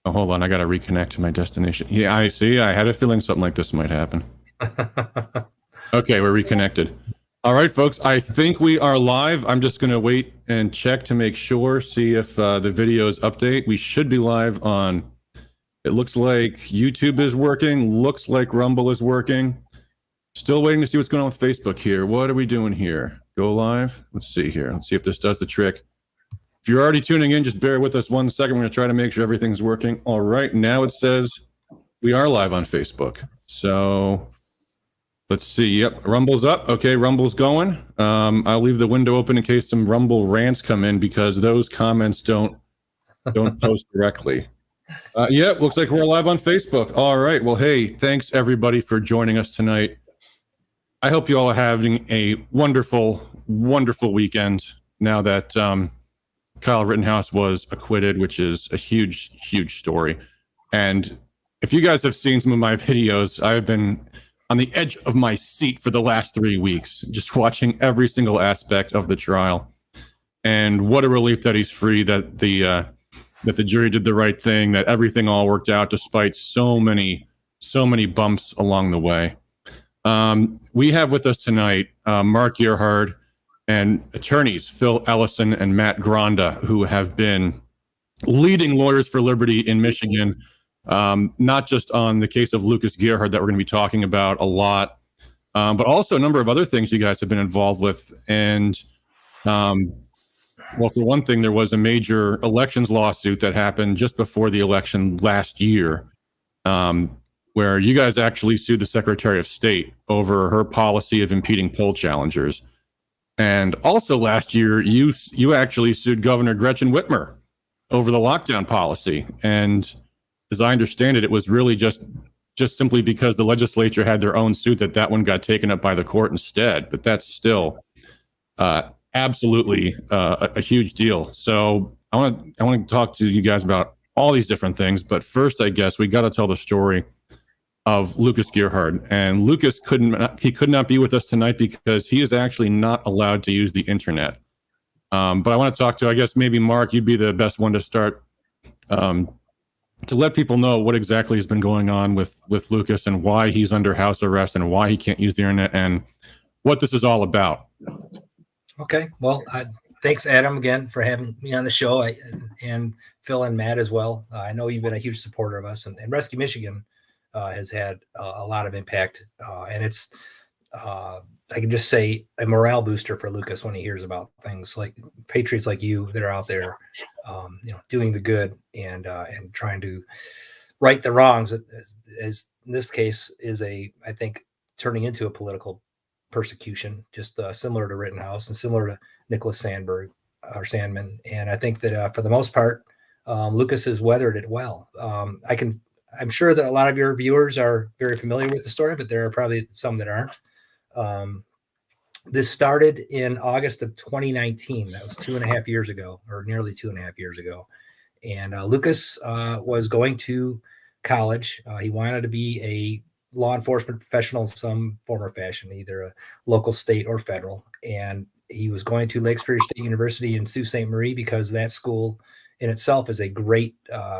Oh, hold on. I got to reconnect to my destination. Yeah, I see. I had a feeling something like this might happen. Okay, we're reconnected. All right, folks. I think we are live. I'm just going to wait and check to make sure, see if the videos update. We should be live on, it looks like YouTube is working. Looks like Rumble is working. Still waiting to see what's going on with Facebook here. What are we doing here? Go live? Let's see here. Let's see if this does the trick. If you're already tuning in, just bear with us 1 second. We're going to try to make sure everything's working. All right, now it says we are live on Facebook. So let's see. Yep, Rumble's up. Okay, Rumble's going. I'll leave the window open in case some Rumble rants come in because those comments don't post directly. Yep, looks like we're live on Facebook. All right. Well, hey, thanks everybody for joining us tonight. I hope you all are having a wonderful, wonderful weekend now that Kyle Rittenhouse was acquitted, which is a huge, huge story. And if you guys have seen some of my videos, I've been on the edge of my seat for the last 3 weeks, just watching every single aspect of the trial. And what a relief that he's free, that the jury did the right thing, that everything all worked out despite so many bumps along the way. We have with us tonight Mark Gerhard and attorneys Phil Ellison and Matt Gronda, who have been leading lawyers for liberty in Michigan, not just on the case of Lucas Gerhard that we're going to be talking about a lot, but also a number of other things you guys have been involved with. And well, for one thing, there was a major elections lawsuit that happened just before the election last year, where you guys actually sued the Secretary of State over her policy of impeding poll challengers. And also last year, you actually sued Governor Gretchen Whitmer over the lockdown policy. And as I understand it, it was really just simply because the legislature had their own suit that one got taken up by the court instead. But that's still absolutely a huge deal. So I want to talk to you guys about all these different things. But first, I guess we got to tell the story of Lucas Gerhard. And Lucas could not be with us tonight because he is actually not allowed to use the internet. But I want to talk to, I guess maybe Mark, you'd be the best one to start to let people know what exactly has been going on with Lucas and why he's under house arrest and why he can't use the internet and what this is all about. Okay. Well, thanks, Adam, again for having me on the show, and Phil and Matt as well. I know you've been a huge supporter of us, and Rescue Michigan has had a lot of impact, and it's I can just say a morale booster for Lucas when he hears about things like patriots like you that are out there, doing the good and trying to right the wrongs. As in this case is I think turning into a political persecution, just similar to Rittenhouse and similar to Nicholas Sandman. And I think that for the most part, Lucas has weathered it well. I'm sure that a lot of your viewers are very familiar with the story, but there are probably some that aren't. This started in August of 2019. That was 2.5 years ago, or nearly 2.5 years ago. And Lucas was going to college. He wanted to be a law enforcement professional in some form or fashion, either a local, state, or federal. And he was going to Lake Superior State University in Sault Ste. Marie because that school in itself is a great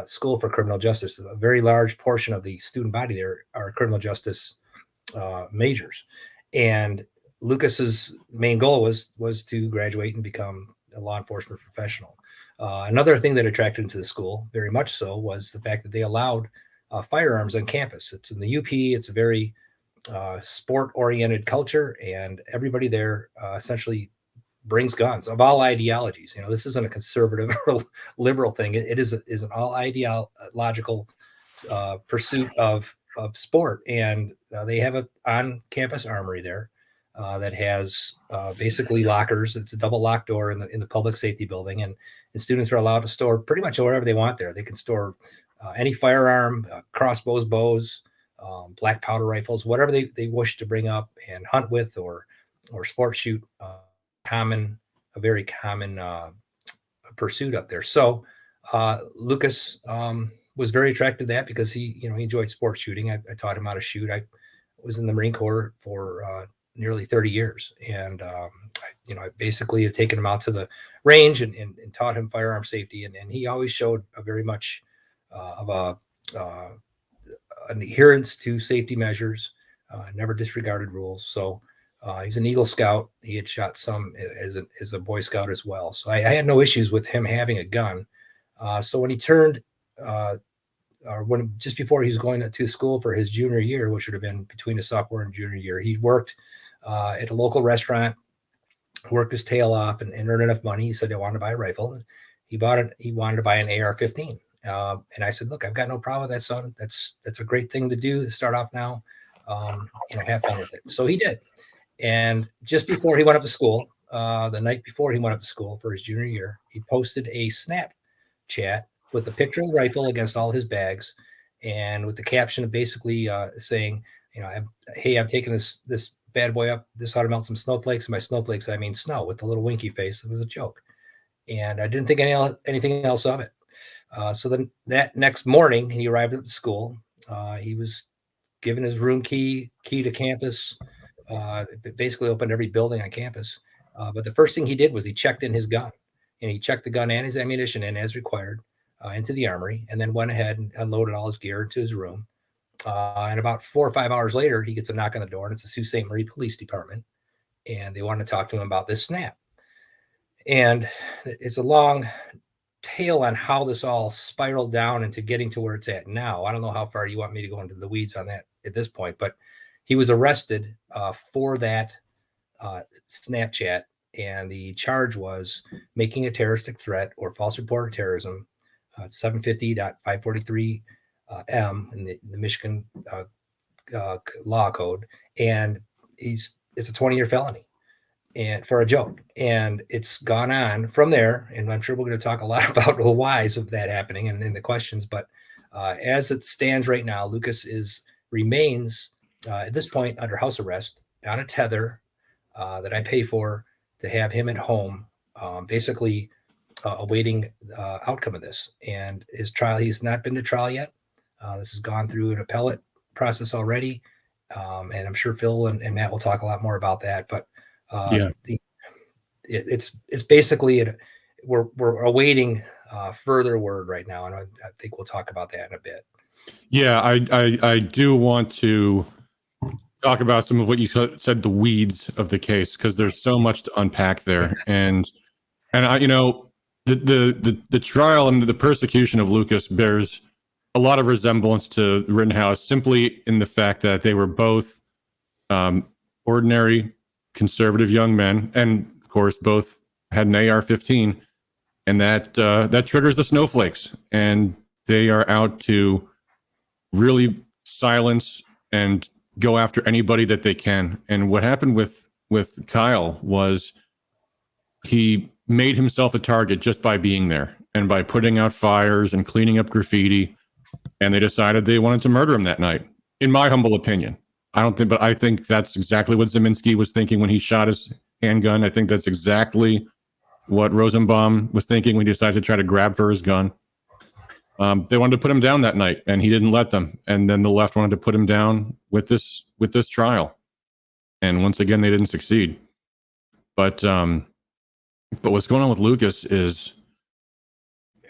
school for criminal justice. A very large portion of the student body there are criminal justice majors. And Lucas's main goal was to graduate and become a law enforcement professional. Another thing that attracted him to the school, very much so, was the fact that they allowed firearms on campus. It's in the UP. It's a very sport-oriented culture, and everybody there essentially brings guns of all ideologies. This isn't a conservative or liberal thing. It is an all ideological pursuit of sport, and they have an on-campus armory there that has basically lockers. It's a double locked door in the public safety building, and students are allowed to store pretty much whatever they want there. They can store any firearm, crossbows, bows, black powder rifles, whatever they wish to bring up and hunt with or sport shoot. A very common pursuit up there. So Lucas was very attracted to that because he enjoyed sports shooting. I taught him how to shoot. I was in the Marine Corps for nearly 30 years. And, I basically have taken him out to the range and taught him firearm safety. And he always showed a very much an adherence to safety measures, never disregarded rules. So he's an Eagle Scout. He had shot some as a Boy Scout as well. So I had no issues with him having a gun. So when he turned, or just before he was going to school for his junior year, which would have been between his sophomore and junior year, he worked at a local restaurant, worked his tail off, and earned enough money. He said he wanted to buy a rifle. He wanted to buy an AR-15. And I said, look, I've got no problem with that, son. That's a great thing to do to start off now. Have fun with it. So he did. And just before he went up to school, the night before he went up to school for his junior year, he posted a Snapchat with a picture of the rifle against all his bags, and with the caption of basically saying, hey, I'm taking this bad boy up. This ought to melt some snowflakes. And by snowflakes, I mean snow, with a little winky face. It was a joke. And I didn't think anything else of it. So then that next morning, he arrived at the school. He was given his room key to campus. Basically opened every building on campus. But the first thing he did was he checked in his gun. And he checked the gun and his ammunition in as required into the armory, and then went ahead and unloaded all his gear into his room. And about 4 or 5 hours later, he gets a knock on the door, and it's the Sault Ste. Marie Police Department. And they wanted to talk to him about this snap. And it's a long tale on how this all spiraled down into getting to where it's at now. I don't know how far you want me to go into the weeds on that at this point, but he was arrested for that Snapchat. And the charge was making a terroristic threat or false report of terrorism. 750.543 M in the Michigan law code. And it's a 20-year felony, and for a joke. And it's gone on from there. And I'm sure we're going to talk a lot about the whys of that happening and in the questions. But as it stands right now, Lucas remains at this point under house arrest on a tether that I pay for to have him at home, basically awaiting the outcome of this. And his trial, he's not been to trial yet. This has gone through an appellate process already. And I'm sure Phil and Matt will talk a lot more about that. But it's basically we're awaiting further word right now, and I think we'll talk about that in a bit. Yeah, I do want to talk about some of what you said, the weeds of the case, because there's so much to unpack there. And I, the trial and the persecution of Lucas bears a lot of resemblance to Rittenhouse, simply in the fact that they were both ordinary conservative young men, and of course both had an AR-15, and that triggers the snowflakes, and they are out to really silence and go after anybody that they can. And what happened with Kyle was he made himself a target just by being there and by putting out fires and cleaning up graffiti. And they decided they wanted to murder him that night, in my humble opinion. But I think that's exactly what Zeminski was thinking when he shot his handgun. I think that's exactly what Rosenbaum was thinking when he decided to try to grab for his gun. They wanted to put him down that night, and he didn't let them. And then the left wanted to put him down with this trial. And once again, they didn't succeed. But what's going on with Lucas is,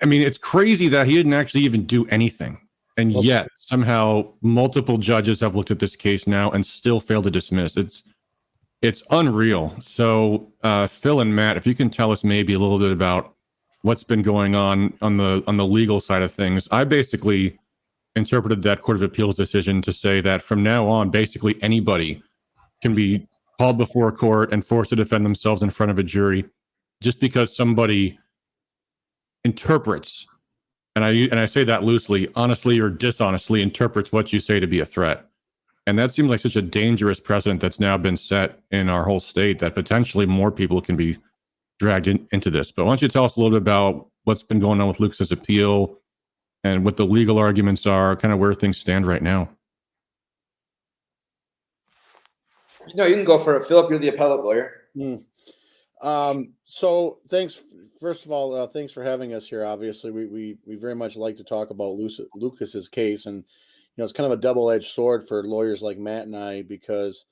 I mean, it's crazy that he didn't actually even do anything. And yet somehow multiple judges have looked at this case now and still failed to dismiss. It's unreal. So Phil and Matt, if you can tell us maybe a little bit about what's been going on the legal side of things. I basically interpreted that Court of Appeals decision to say that from now on, basically anybody can be called before a court and forced to defend themselves in front of a jury just because somebody interprets, and I say that loosely, honestly or dishonestly interprets what you say to be a threat. And that seems like such a dangerous precedent that's now been set in our whole state that potentially more people can be dragged into this. But why don't you tell us a little bit about what's been going on with Lucas's appeal and what the legal arguments are, kind of where things stand right now? You can go for it. Philip, you're the appellate lawyer. So thanks. First of all, thanks for having us here. Obviously, we very much like to talk about Lucas's case, and it's kind of a double-edged sword for lawyers like Matt and I, because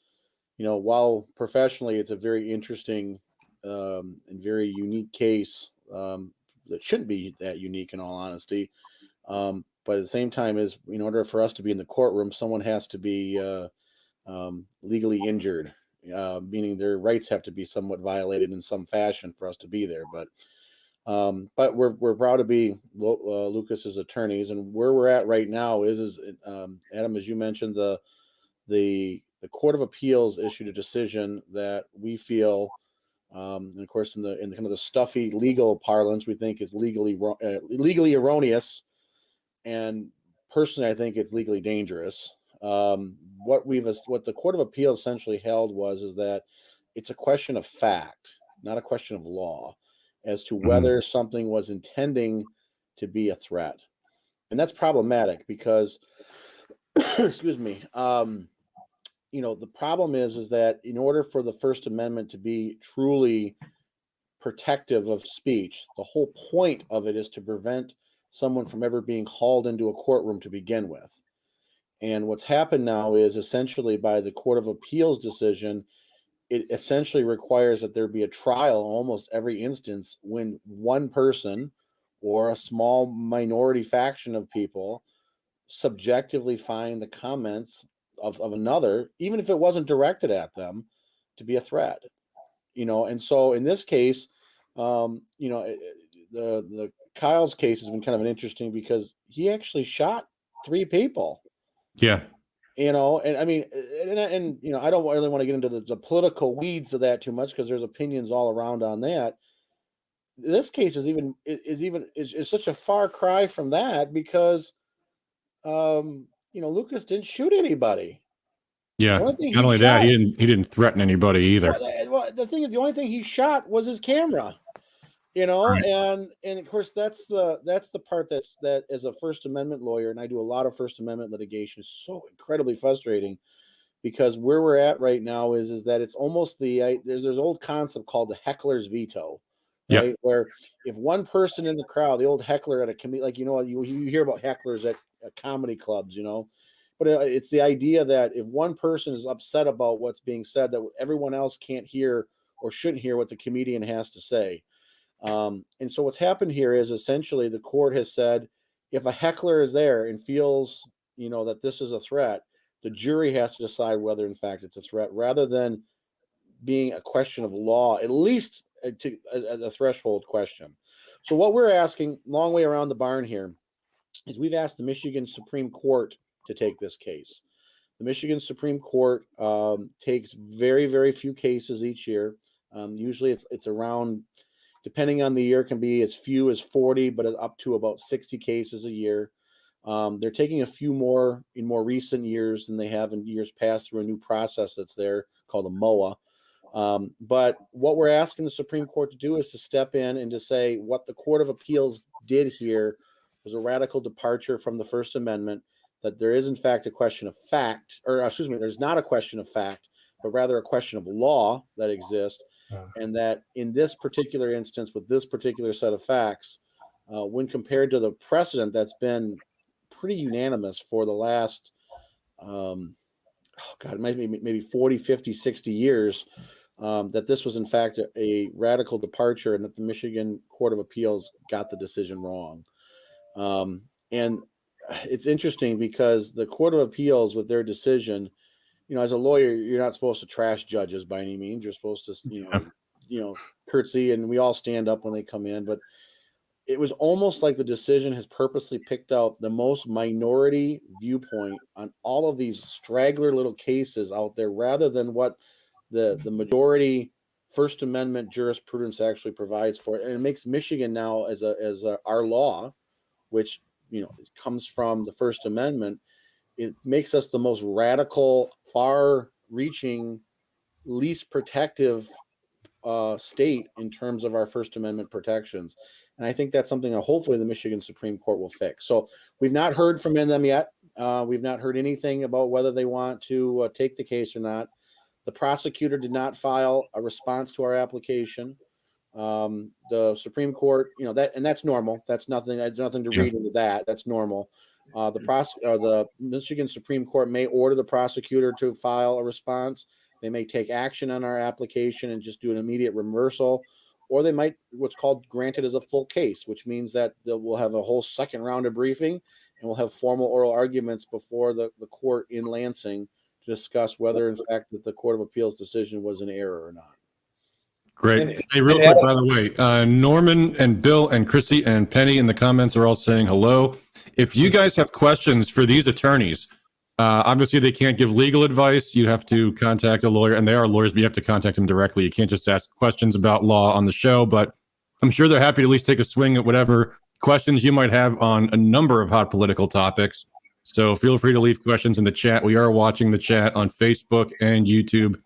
while professionally it's a very interesting and very unique case that shouldn't be that unique in all honesty, But at the same time, is in order for us to be in the courtroom, someone has to be legally injured, meaning their rights have to be somewhat violated in some fashion for us to be there. But we're proud to be Lucas's attorneys, and where we're at right now is Adam, as you mentioned, the Court of Appeals issued a decision that we feel, and of course in the kind of the stuffy legal parlance, we think is legally erroneous, and personally I think it's legally dangerous. What the Court of Appeals essentially held is that it's a question of fact, not a question of law, as to whether something was intending to be a threat. And that's problematic because, excuse me, the problem is that in order for the First Amendment to be truly protective of speech, the whole point of it is to prevent someone from ever being hauled into a courtroom to begin with. And what's happened now is essentially by the Court of Appeals decision, it essentially requires that there be a trial in almost every instance when one person or a small minority faction of people subjectively find the comments of another, even if it wasn't directed at them, to be a threat. And so in this case, the Kyle's case has been kind of an interesting because he actually shot 3 people. Yeah. And I mean, and I don't really want to get into the political weeds of that too much because there's opinions all around on that. This case is such a far cry from that because, Lucas didn't shoot anybody. Yeah. Not only that, he didn't threaten anybody either. Well, the thing is, the only thing he shot was his camera. Right. And of course that's the part that as a First Amendment lawyer, and I do a lot of First Amendment litigation, is so incredibly frustrating because where we're at right now is that it's almost there's old concept called the heckler's veto, right? Yep. Where if one person in the crowd, the old heckler at a comedy, like you hear about hecklers at comedy clubs, but it's the idea that if one person is upset about what's being said, that everyone else can't hear or shouldn't hear what the comedian has to say. And so what's happened here is essentially the court has said, if a heckler is there and feels, that this is a threat, the jury has to decide whether in fact it's a threat rather than being a question of law, at least a threshold question. So what we're asking, long way around the barn here, is we've asked the Michigan Supreme Court to take this case. The Michigan Supreme Court takes very, very few cases each year. Usually it's around, depending on the year, can be as few as 40, but up to about 60 cases a year. They're taking a few more in more recent years than they have in years past through a new process that's there called a MOA. But what we're asking the Supreme Court to do is to step in and to say what the Court of Appeals did here was a radical departure from the First Amendment, that there is in fact a question of fact, there's not a question of fact, but rather a question of law that exists. And that in this particular instance, with this particular set of facts, when compared to the precedent that's been pretty unanimous for the last, maybe 40, 50, 60 years, that this was in fact a radical departure and that the Michigan Court of Appeals got the decision wrong. And it's interesting because the Court of Appeals, with their decision, as a lawyer, you're not supposed to trash judges by any means. You're supposed to, curtsy, and we all stand up when they come in. But it was almost like the decision has purposely picked out the most minority viewpoint on all of these straggler little cases out there, rather than what the majority First Amendment jurisprudence actually provides for. And it makes Michigan now as our law, which comes from the First Amendment. It makes us the most radical, far-reaching, least protective state in terms of our First Amendment protections. And I think that's something that hopefully the Michigan Supreme Court will fix. So we've not heard from them yet. We've not heard anything about whether they want to take the case or not. The prosecutor did not file a response to our application. The Supreme Court, that's normal. There's nothing to read into that. That's normal. The Michigan Supreme Court may order the prosecutor to file a response. They may take action on our application and just do an immediate reversal, or they might what's called granted as a full case, which means that we'll have a whole second round of briefing, and we'll have formal oral arguments before the court in Lansing to discuss whether, in fact, that the Court of Appeals decision was an error or not. Great. Hey, real quick, by the way, Norman and Bill and Chrissy and Penny in the comments are all saying hello. If you guys have questions for these attorneys, obviously they can't give legal advice. You have to contact a lawyer, and they are lawyers, but you have to contact them directly. You can't just ask questions about law on the show, but I'm sure they're happy to at least take a swing at whatever questions you might have on a number of hot political topics. So feel free to leave questions in the chat. We are watching the chat on Facebook and YouTube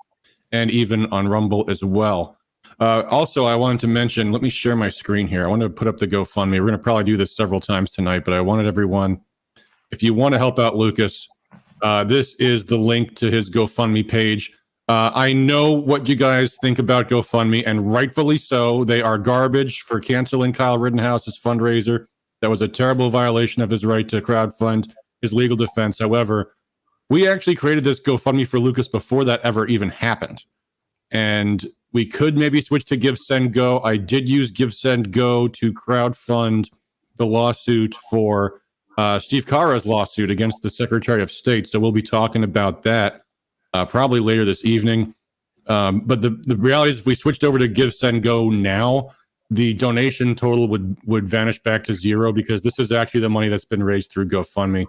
and even on Rumble as well. Also, I wanted to mention, let me share my screen here. I want to put up the GoFundMe. We're going to probably do this several times tonight, but I wanted everyone, if you want to help out Lucas, this is the link to his GoFundMe page. I know what you guys think about GoFundMe, and rightfully so. They are garbage for canceling Kyle Rittenhouse's fundraiser. That was a terrible violation of his right to crowdfund his legal defense. However, we actually created this GoFundMe for Lucas before that ever even happened. And we could maybe switch to Give, Send, Go. I did use Give, Send, Go to crowdfund the lawsuit for Steve Carra's lawsuit against the Secretary of State. So we'll be talking about that probably later this evening. But the reality is, if we switched over to Give, Send, Go now, the donation total would vanish back to zero, because this is actually the money that's been raised through GoFundMe.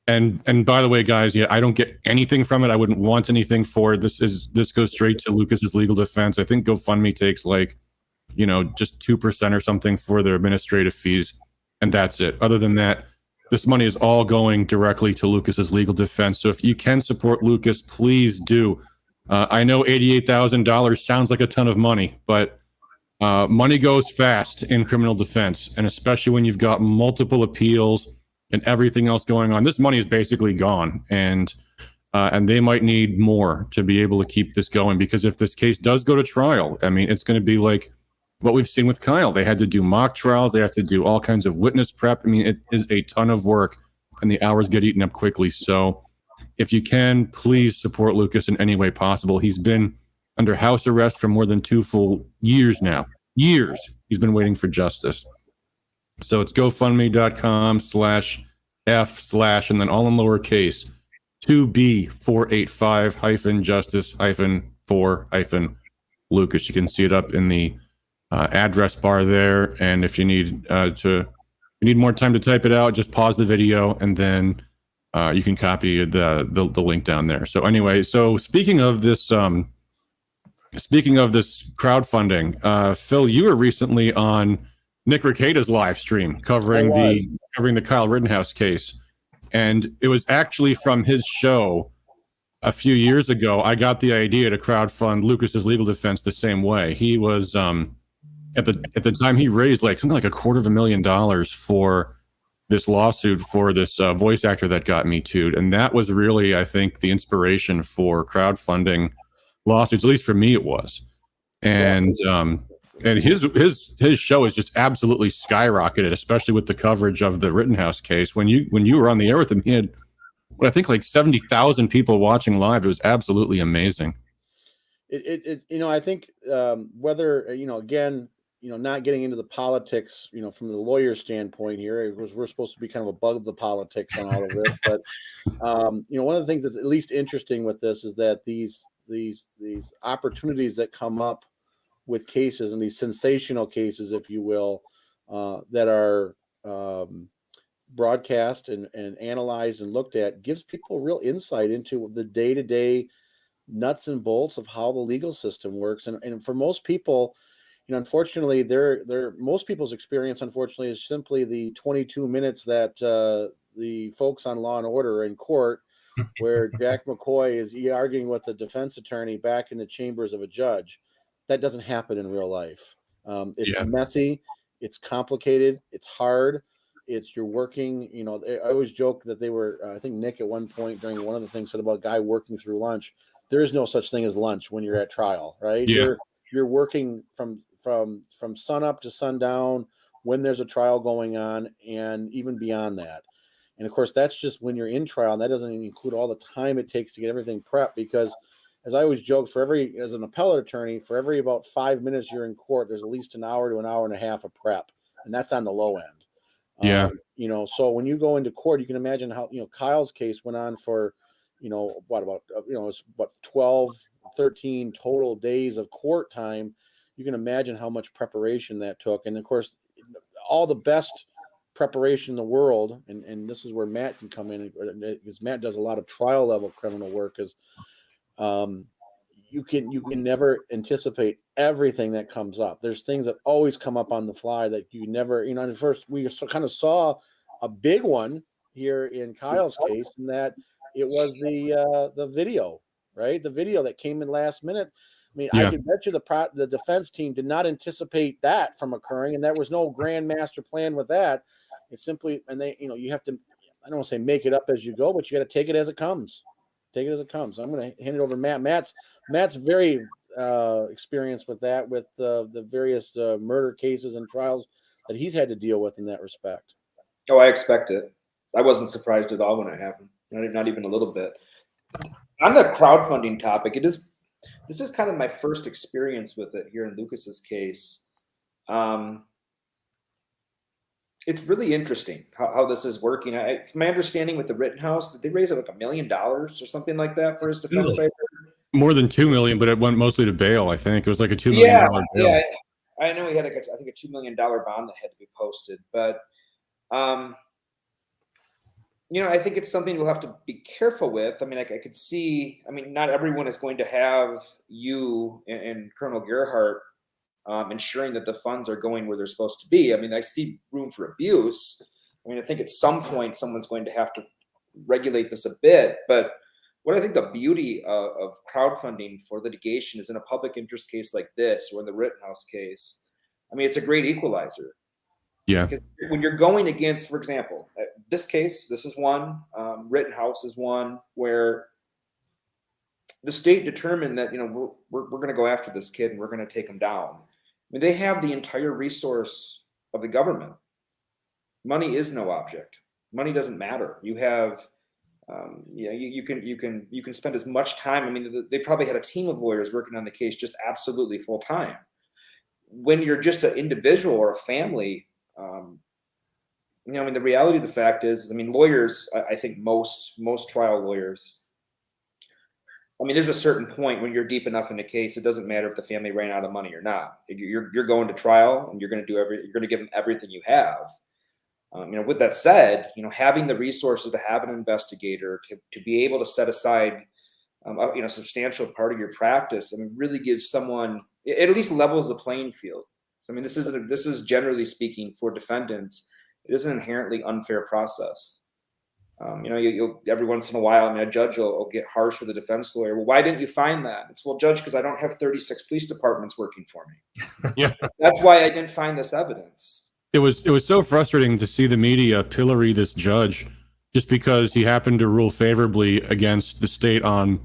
And by the way, guys, yeah, I don't get anything from it. I wouldn't want anything for it. This goes straight to Lucas's legal defense. I think GoFundMe takes just 2% or something for their administrative fees, and that's it. Other than that, this money is all going directly to Lucas's legal defense. So if you can support Lucas, please do. I know $88,000 sounds like a ton of money, but money goes fast in criminal defense, and especially when you've got multiple appeals and everything else going on. This money is basically gone, and they might need more to be able to keep this going, because if this case does go to trial, I mean, it's going to be like what we've seen with Kyle. They had to do mock trials. They have to do all kinds of witness prep. I mean, it is a ton of work, and the hours get eaten up quickly. So if you can, please support Lucas in any way possible. He's been under house arrest for more than 2 full years now. Years. He's been waiting for justice. So it's GoFundMe.com/F/ and then all in lowercase 2B485-justice-for-Lucas. You can see it up in the address bar there. And if you need more time to type it out, just pause the video, and then you can copy the link down there. So anyway, so speaking of this crowdfunding, Phil, you were recently on Nick Rekieta's live stream covering the Kyle Rittenhouse case, and it was actually from his show a few years ago. I got the idea to crowdfund Lucas's legal defense the same way. He was at the time he raised something like $250,000 for this lawsuit for this voice actor that got Me Too'd, and that was really, I think, the inspiration for crowdfunding lawsuits. At least for me, it was. And his show has just absolutely skyrocketed, especially with the coverage of the Rittenhouse case. When you were on the air with him, he had, I think, 70,000 people watching live. It was absolutely amazing. I think whether again, not getting into the politics, from the lawyer standpoint here, we're supposed to be kind of above the politics on all of this. But one of the things that's at least interesting with this is that these opportunities that come up with cases, and these sensational cases, if you will, that are broadcast and analyzed and looked at, gives people real insight into the day-to-day nuts and bolts of how the legal system works. And for most people, unfortunately, most people's experience, unfortunately, is simply the 22 minutes that the folks on Law and Order are in court, where Jack McCoy is arguing with a defense attorney back in the chambers of a judge. That doesn't happen in real life. It's messy, it's complicated, it's hard. You're working, I always joke that they were, I think Nick at one point during one of the things said about a guy working through lunch. There is no such thing as lunch when you're at trial, right? Yeah. You're working from sun up to sundown when there's a trial going on, and even beyond that. And of course, that's just when you're in trial, and that doesn't even include all the time it takes to get everything prepped, because as I always joke, as an appellate attorney, for every about 5 minutes you're in court, there's at least an hour to an hour and a half of prep, and that's on the low end. Yeah. So when you go into court, you can imagine how, Kyle's case went on for, it was 12, 13 total days of court time. You can imagine how much preparation that took. And of course, all the best preparation in the world, and this is where Matt can come in, because Matt does a lot of trial level criminal work, is you can never anticipate everything that comes up. There's things that always come up on the fly that you never, at first we kind of saw a big one here in Kyle's case, in that it was the video, right? The video that came in last minute. I mean, I can bet you the defense team did not anticipate that from occurring, and there was no grand master plan with that. It's simply, and they, you have to, I don't want to say make it up as you go, but you got to take it as it comes. Take it as it comes. I'm going to hand it over to Matt. Matt's very experienced with that, with the various murder cases and trials that he's had to deal with in that respect. Oh, I expect it. I wasn't surprised at all when it happened. Not even a little bit. On the crowdfunding topic, this is kind of my first experience with it here in Lucas's case. It's really interesting how this is working. It's my understanding with the Rittenhouse that they raised like $1 million or something like that for his defense. Really? More than $2 million, but it went mostly to bail. I think it was like a $2 million bail. Yeah, I know he had I think a $2 million bond that had to be posted, but I think it's something we'll have to be careful with. I mean, I could see. I mean, not everyone is going to have you and Colonel Gerhard ensuring that the funds are going where they're supposed to be. I mean, I see room for abuse. I mean, I think at some point someone's going to have to regulate this a bit. But what I think the beauty of crowdfunding for litigation is in a public interest case like this, or in the Rittenhouse case, I mean, it's a great equalizer. Yeah. Because when you're going against, for example, this case, this is one, Rittenhouse is one where the state determined that, we're going to go after this kid and we're going to take him down. I mean, they have the entire resource of the government. Money is no object. Money doesn't matter. You have, you can spend as much time. I mean, they probably had a team of lawyers working on the case just absolutely full time. When you're just an individual or a family, I mean, the reality of the fact is, I mean, lawyers, I think most trial lawyers, I mean, there's a certain point when you're deep enough in the case, it doesn't matter if the family ran out of money or not. You're going to trial, and you're going to give them everything you have. With that said, having the resources to have an investigator, to be able to set aside, a substantial part of your practice, I mean, really gives someone, it at least levels the playing field. So, I mean, this is generally speaking for defendants, it is an inherently unfair process. You'll every once in a while, I mean, a judge will get harsh with a defense lawyer. Well, why didn't you find that? It's, well, judge, because I don't have 36 police departments working for me. Yeah. That's why I didn't find this evidence. It was so frustrating to see the media pillory this judge just because he happened to rule favorably against the state on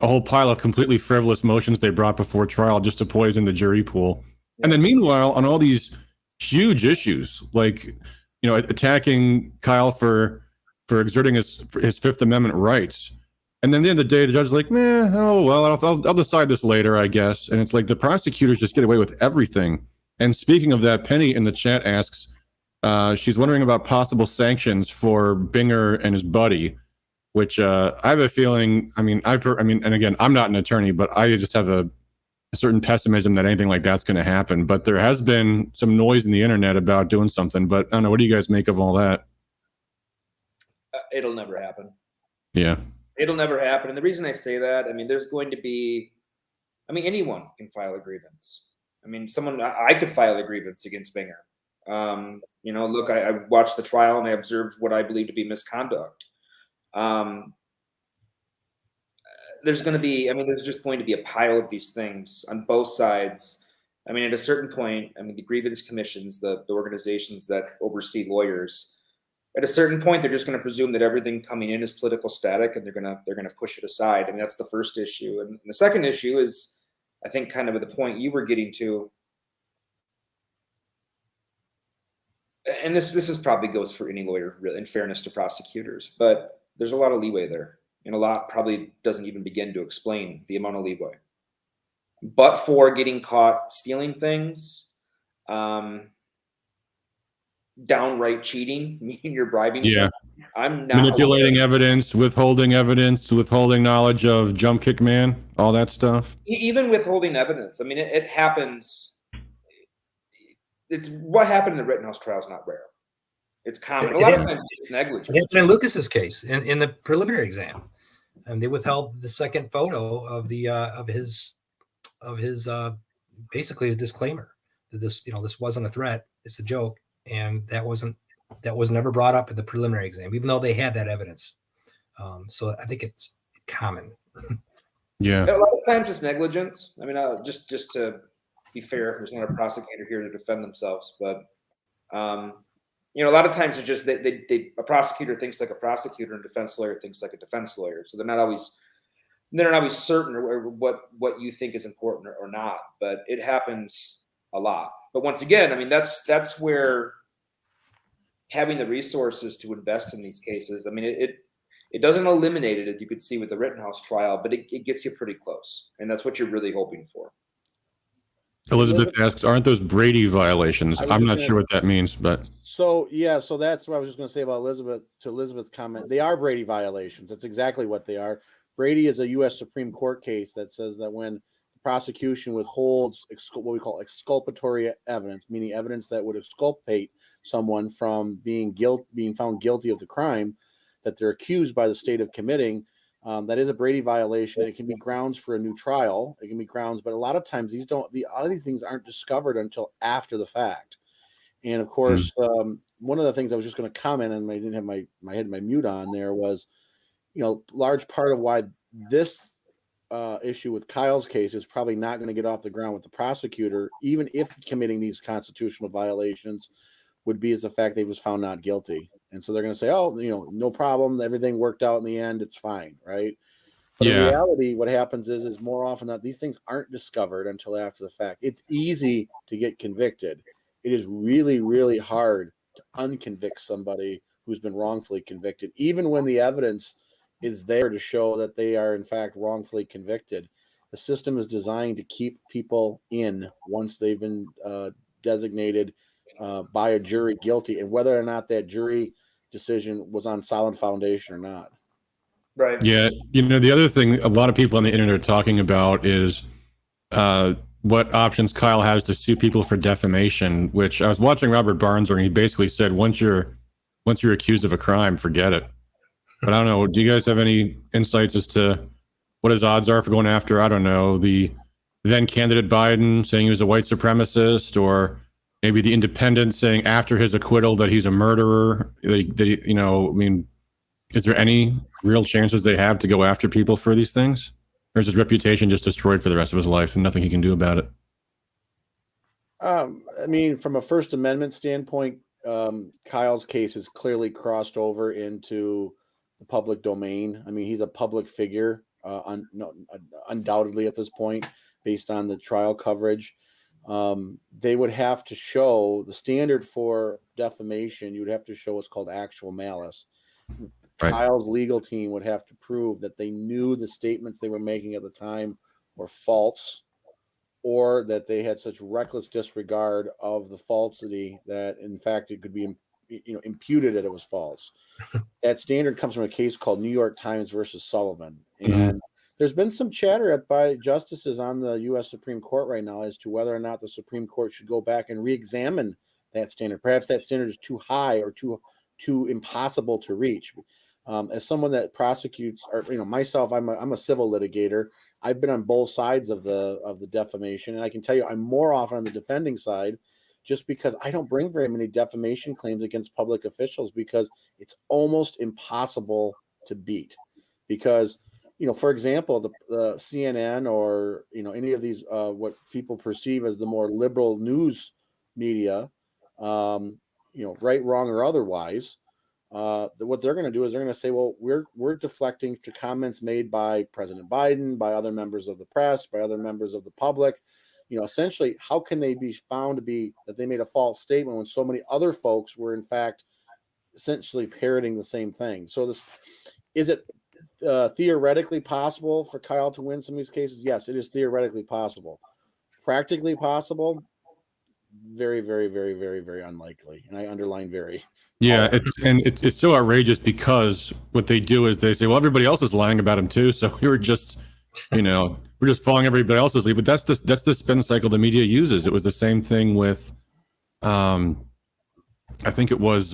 a whole pile of completely frivolous motions they brought before trial just to poison the jury pool. Yeah. And then meanwhile, on all these huge issues, like, attacking Kyle for exerting his Fifth Amendment rights. And then at the end of the day, the judge is like, I'll decide this later, I guess. And it's like the prosecutors just get away with everything. And speaking of that, Penny in the chat asks, she's wondering about possible sanctions for Binger and his buddy, which I have a feeling, and again, I'm not an attorney, but I just have a certain pessimism that anything like that's going to happen. But there has been some noise in the internet about doing something. But I don't know, what do you guys make of all that? It'll never happen. Yeah. It'll never happen. And the reason I say that, I mean, there's going to be, anyone can file a grievance. I could file a grievance against Binger. Look, I watched the trial and I observed what I believe to be misconduct. There's just going to be a pile of these things on both sides. At a certain point, the grievance commissions, the organizations that oversee lawyers, at a certain point, they're just going to presume that everything coming in is political static, and they're going to push it aside. That's the first issue. And the second issue is, I think, kind of at the point you were getting to, and this probably goes for any lawyer, really, in fairness to prosecutors, but there's a lot of leeway there. and a lot probably doesn't even begin to explain the amount of leeway. But for getting caught stealing things, downright cheating, meaning you're bribing someone, I'm not manipulating evidence, withholding knowledge of jump kick man, all that stuff. Even withholding evidence. I mean, it happens. It's what happened in the Rittenhouse trial is not rare. It's common. A lot of times it's negligence. It happened in Lucas's case in the preliminary exam, and they withheld the second photo of the of his basically a disclaimer that this wasn't a threat, it's a joke, and that was never brought up in the preliminary exam, even though they had that evidence. So I think it's common. Yeah, a lot of times it's negligence. I mean, just to be fair, there's not a prosecutor here to defend themselves, but a lot of times it's just a prosecutor thinks like a prosecutor and a defense lawyer thinks like a defense lawyer. So they're not always certain or what you think is important or not, but it happens a lot. But once again, I mean, that's where having the resources to invest in these cases, I mean, it doesn't eliminate it, as you could see with the Rittenhouse trial, but it gets you pretty close. And that's what you're really hoping for. Elizabeth asks, aren't those Brady violations? I'm not sure what that means, but so that's what I was just going to say about Elizabeth's comment. They are Brady violations. That's exactly what they are. Brady is a U.S. Supreme Court case that says that when the prosecution withholds what we call exculpatory evidence, meaning evidence that would exculpate someone from being found guilty of the crime that they're accused by the state of committing, that is a Brady violation. It can be grounds for a new trial. It can be grounds, but a lot of times these things aren't discovered until after the fact. And of course, one of the things I was just going to comment on, I didn't have my mute on there, was, large part of why this issue with Kyle's case is probably not going to get off the ground with the prosecutor, even if committing these constitutional violations, would be is the fact that he was found not guilty. And so they're going to say, oh, no problem. Everything worked out in the end. It's fine. Right. But in reality, what happens is more often that these things aren't discovered until after the fact. It's easy to get convicted. It is really, really hard to unconvict somebody who's been wrongfully convicted, even when the evidence is there to show that they are in fact wrongfully convicted. The system is designed to keep people in once they've been designated by a jury guilty, and whether or not that jury decision was on solid foundation or not. Right. Yeah. The other thing a lot of people on the internet are talking about is what options Kyle has to sue people for defamation, which I was watching Robert Barnes, and he basically said, once you're accused of a crime, forget it. But I don't know. Do you guys have any insights as to what his odds are for going after, I don't know, the then candidate Biden saying he was a white supremacist, or maybe the Independent saying after his acquittal that he's a murderer? Is there any real chances they have to go after people for these things? Or is his reputation just destroyed for the rest of his life and nothing he can do about it? From a First Amendment standpoint, Kyle's case is clearly crossed over into the public domain. I mean, he's a public figure, undoubtedly at this point, based on the trial coverage. They would have to show the standard for defamation. You would have to show what's called actual malice. Right. Kyle's legal team would have to prove that they knew the statements they were making at the time were false, or that they had such reckless disregard of the falsity that, in fact, it could be imputed that it was false. That standard comes from a case called New York Times versus Sullivan. And there's been some chatter by justices on the U.S. Supreme Court right now as to whether or not the Supreme Court should go back and re-examine that standard. Perhaps that standard is too high or too impossible to reach. As someone that prosecutes, or myself, I'm a civil litigator. I've been on both sides of the defamation, and I can tell you I'm more often on the defending side, just because I don't bring very many defamation claims against public officials, because it's almost impossible to beat. Because, for example, the CNN or, any of these, what people perceive as the more liberal news media, right, wrong, or otherwise, what they're going to do is they're going to say, well, we're deflecting to comments made by President Biden, by other members of the press, by other members of the public. Essentially, how can they be found to be that they made a false statement when so many other folks were in fact essentially parroting the same thing? So theoretically possible for Kyle to win some of these cases? Yes, it is theoretically possible. Practically possible? Very, very, very, very, very unlikely. And I underline very. Yeah, it's so outrageous because what they do is they say, well, everybody else is lying about him too, so we were just, we're just following everybody else's lead. But that's the spin cycle the media uses. It was the same thing with, I think it was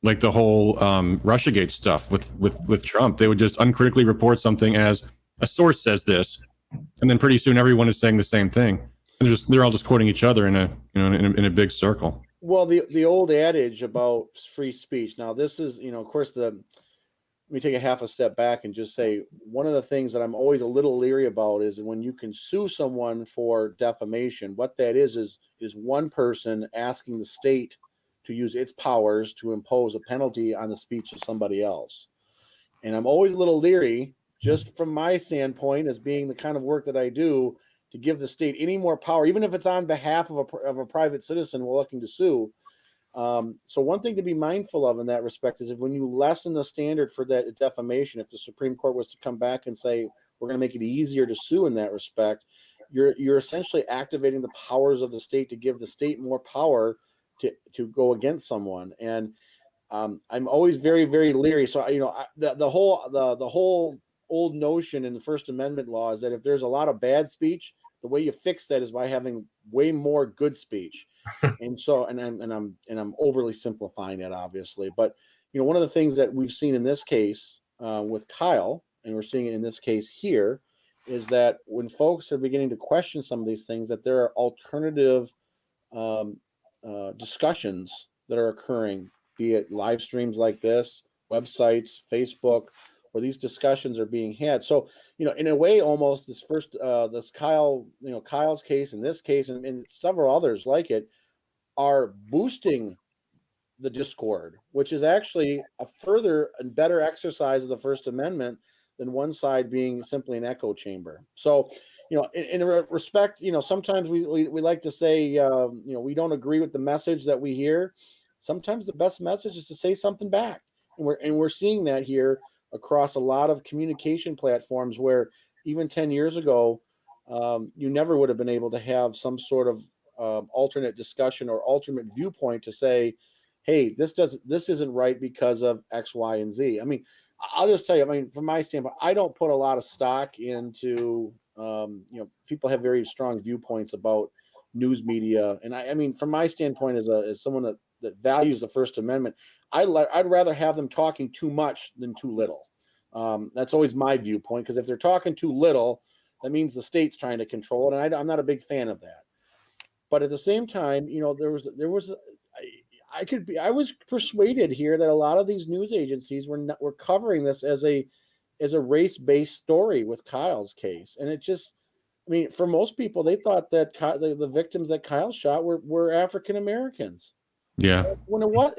like the whole Russiagate stuff with Trump. They would just uncritically report something as a source says this, and then pretty soon everyone is saying the same thing, and they're all just quoting each other in a big circle. Well, the old adage about free speech. Now, this is, of course, let me take a half a step back and just say one of the things that I'm always a little leery about is when you can sue someone for defamation. What that is one person asking the state to use its powers to impose a penalty on the speech of somebody else. And I'm always a little leery, just from my standpoint as being the kind of work that I do, to give the state any more power, even if it's on behalf of a private citizen we're looking to sue. So one thing to be mindful of in that respect is if when you lessen the standard for that defamation, if the Supreme Court was to come back and say, we're going to make it easier to sue in that respect, you're essentially activating the powers of the state to give the state more power to go against someone. And I'm always very, very leery. So, the whole old notion in the First Amendment law is that if there's a lot of bad speech, the way you fix that is by having way more good speech. And so, and I'm overly simplifying that, obviously, but one of the things that we've seen in this case with Kyle, and we're seeing it in this case here, is that when folks are beginning to question some of these things, that there are alternative discussions that are occurring, be it live streams like this, websites, Facebook, where these discussions are being had. So, in a way, almost this Kyle's case and this case and several others like it are boosting the discord, which is actually a further and better exercise of the First Amendment than one side being simply an echo chamber. So, in respect, sometimes we like to say, we don't agree with the message that we hear. Sometimes the best message is to say something back. And we're seeing that here across a lot of communication platforms where even 10 years ago, you never would have been able to have some sort of alternate discussion or alternate viewpoint to say, hey, this isn't right because of X, Y, and Z. I mean, I'll just tell you, from my standpoint, I don't put a lot of stock into, people have very strong viewpoints about news media. And I mean, from my standpoint as someone that values the First Amendment, I'd rather have them talking too much than too little. That's always my viewpoint, because if they're talking too little, that means the state's trying to control it. And I'm not a big fan of that. But at the same time, I was persuaded here that a lot of these news agencies were covering this as a race-based story with Kyle's case. And it just, for most people, they thought that the victims that Kyle shot were African Americans. Yeah. When it was,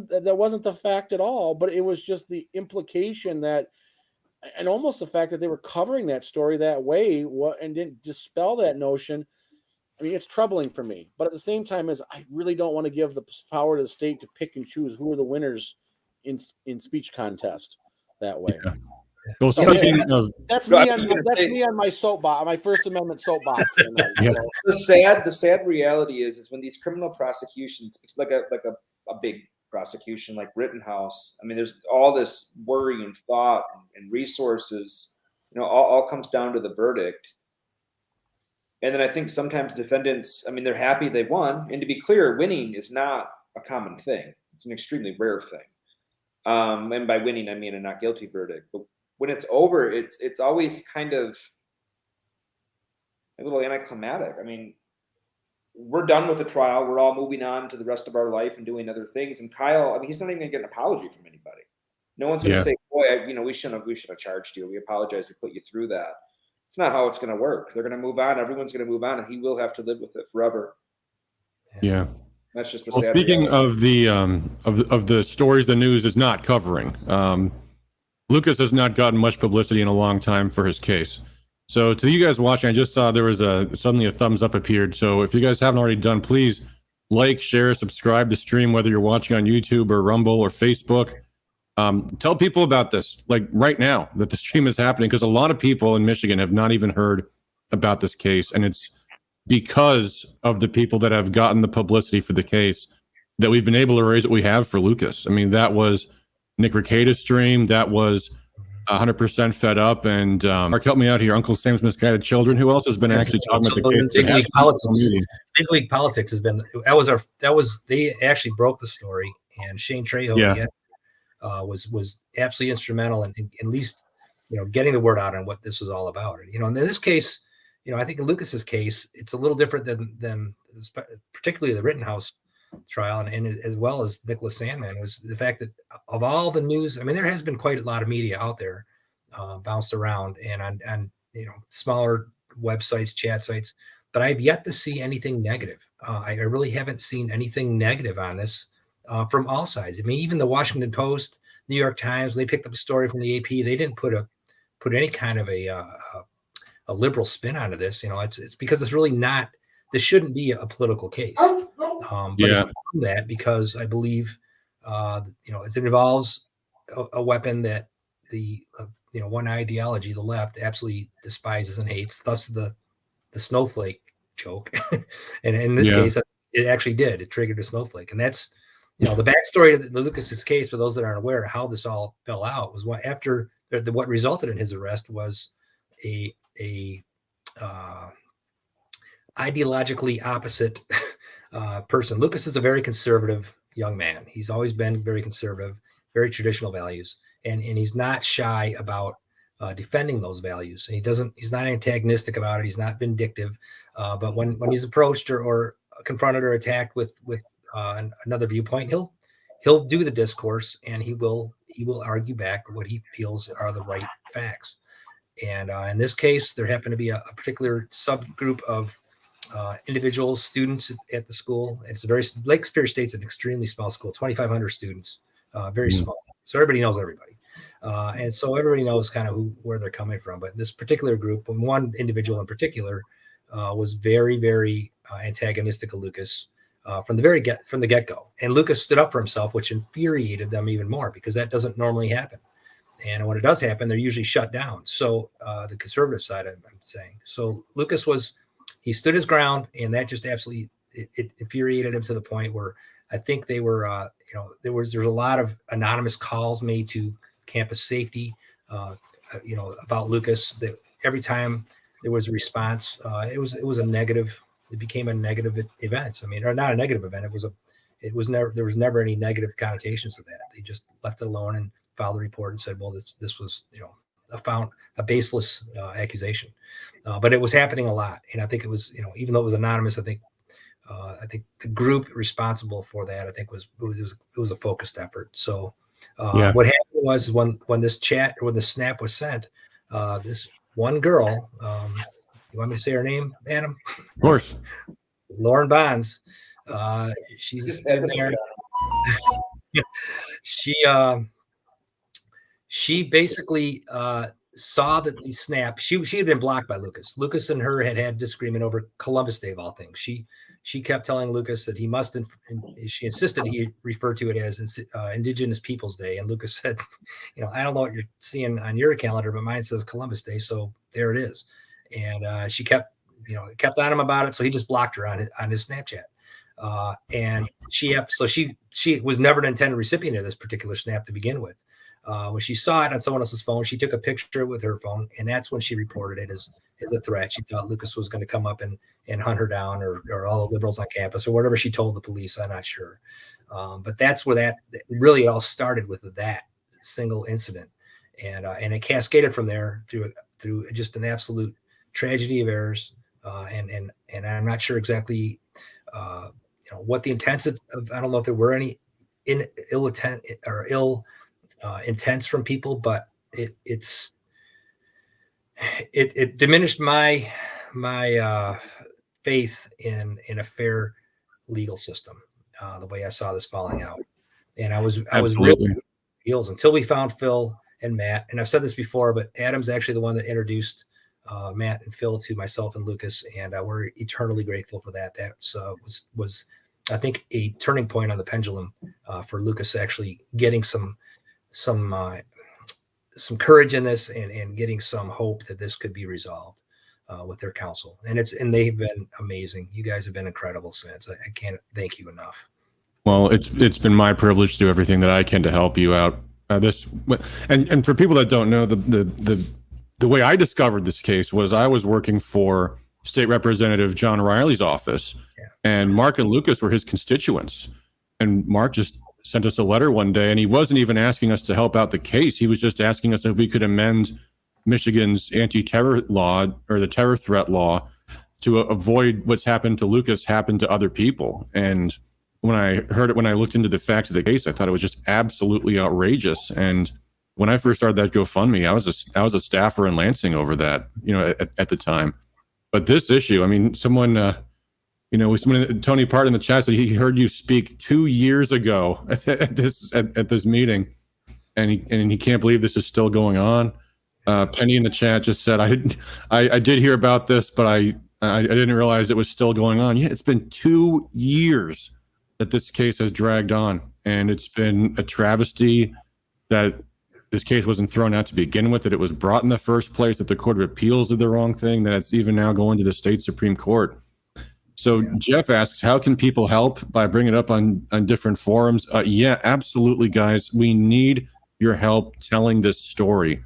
that wasn't the fact at all, but it was just the implication that, and almost the fact that they were covering that story that way and didn't dispel that notion. It's troubling for me, but at the same time, I really don't want to give the power to the state to pick and choose who are the winners in speech contest that way. Yeah. Well, that's me on my soapbox, my First Amendment soapbox. Yeah. The sad reality is when these criminal prosecutions, it's like a big prosecution like Rittenhouse. There's all this worry and thought and resources. All comes down to the verdict. And then I think sometimes defendants, they're happy they won. And to be clear, winning is not a common thing. It's an extremely rare thing. And by winning, I mean a not guilty verdict. But when it's over, it's always kind of a little anticlimactic. We're done with the trial. We're all moving on to the rest of our life and doing other things. And Kyle, he's not even going to get an apology from anybody. No one's going to say, boy, we shouldn't have charged you. We apologize. We put you through that. It's not how it's going to work. They're going to move on. Everyone's going to move on, and he will have to live with it forever. Yeah. That's just the well, sad speaking reality. of the stories the news is not covering, Lucas has not gotten much publicity in a long time for his case. So to you guys watching, I just saw there was suddenly a thumbs up appeared. So if you guys haven't already done, please like, share, subscribe to stream, whether you're watching on YouTube or Rumble or Facebook. Tell people about this, like right now that the stream is happening, because a lot of people in Michigan have not even heard about this case, and it's because of the people that have gotten the publicity for the case that we've been able to raise what we have for Lucas. I mean, that was Nick Ricada's stream. That was 100% Fed Up. And Mark, help me out here. Uncle Sam's Misguided Children. Who else has been actually talking about the case? Big League Politics. Big League Politics has been, they actually broke the story, and Shane Trejo was absolutely instrumental in at least, getting the word out on what this was all about. In this case, I think in Lucas's case, it's a little different than particularly the Rittenhouse trial, and as well as Nicholas Sandmann, was the fact that of all the news, I mean, there has been quite a lot of media out there bounced around and on smaller websites, chat sites, but I've yet to see anything negative. I really haven't seen anything negative on this from all sides. I mean, even the Washington Post, New York Times, they picked up a story from the AP. They didn't put any kind of a liberal spin onto this. It's because it's really not. This shouldn't be a political case. But it's that because I believe, it involves a weapon that the one ideology, the left, absolutely despises and hates. Thus, the snowflake joke, and in this case, it actually did. It triggered a snowflake, and that's the backstory of the Lucas's case. For those that aren't aware, how this all fell out was what resulted in his arrest was a ideologically opposite person. Lucas is a very conservative young man. He's always been very conservative, very traditional values, and he's not shy about defending those values. And he's not antagonistic about it. He's not vindictive. But when he's approached or confronted or attacked with another viewpoint, he'll do the discourse, and he will argue back what he feels are the right facts. And in this case, there happened to be a particular subgroup of individuals, students at the school. Lake Superior State's an extremely small school, 2,500 students, very small. So everybody knows everybody. And so everybody knows kind of where they're coming from. But this particular group, and one individual in particular, was very, very antagonistic of Lucas from the get-go. And Lucas stood up for himself, which infuriated them even more because that doesn't normally happen. And when it does happen, they're usually shut down. So the conservative side, I'm saying. So Lucas he stood his ground, and that just absolutely it infuriated him to the point where I think they were, there was a lot of anonymous calls made to campus safety, about Lucas. That every time there was a response, it was a negative. It became a negative event. I mean, or not a negative event. There was never any negative connotations to that. They just left it alone and filed a report and said, well, this was, a baseless accusation. But it was happening a lot. And I think it was, even though it was anonymous, I think the group responsible for that, I think it was a focused effort. So what happened was when this chat or when the snap was sent, this one girl, you want me to say her name, Adam? Of course. Lauren Bonds. She's sitting there. She basically saw that the snap. She had been blocked by Lucas. Lucas and her had disagreement over Columbus Day of all things. She kept telling Lucas that he must. She insisted he refer to it as Indigenous Peoples Day, and Lucas said, I don't know what you're seeing on your calendar, but mine says Columbus Day, so there it is. And she kept on him about it, so he just blocked her on his Snapchat. And she was never an intended recipient of this particular snap to begin with. When she saw it on someone else's phone, she took a picture with her phone, and that's when she reported it as a threat. She thought Lucas was going to come up and hunt her down, or all the liberals on campus, or whatever she told the police. I'm not sure. But that's where that really all started, with that single incident. And it cascaded from there through just an absolute tragedy of errors. And I'm not sure exactly, what the intents of, I don't know if there were any ill intent or ill intents from people, but it diminished my faith in a fair legal system, the way I saw this falling out. And I was really heels until we found Phil and Matt. And I've said this before, but Adam's actually the one that introduced Matt and Phil to myself and Lucas, and we're eternally grateful for that. That was I think a turning point on the pendulum for Lucas actually getting some some courage in this and getting some hope that this could be resolved with their counsel. And they've been amazing. You guys have been incredible since. I can't thank you enough. Well, it's been my privilege to do everything that I can to help you out. And for people that don't know, the way I discovered this case was I was working for State Representative John Riley's office, and Mark and Lucas were his constituents. And Mark just sent us a letter one day, and he wasn't even asking us to help out the case. He was just asking us if we could amend Michigan's anti-terror law or the terror threat law to avoid what's happened to Lucas happened to other people. And when I heard it, when I looked into the facts of the case, I thought it was just absolutely outrageous. And when I first started that GoFundMe, I was a staffer in Lansing over that, at the time. But this issue, I mean, someone Tony Part in the chat said he heard you speak 2 years ago at this meeting, and he can't believe this is still going on. Penny in the chat just said I did hear about this, but I didn't realize it was still going on. Yeah, it's been 2 years that this case has dragged on, and it's been a travesty that this case wasn't thrown out to begin with, that it was brought in the first place, that the Court of Appeals did the wrong thing, that it's even now going to the state Supreme Court. So Jeff asks, how can people help? By bringing it up on different forums. Yeah, absolutely, guys. We need your help telling this story.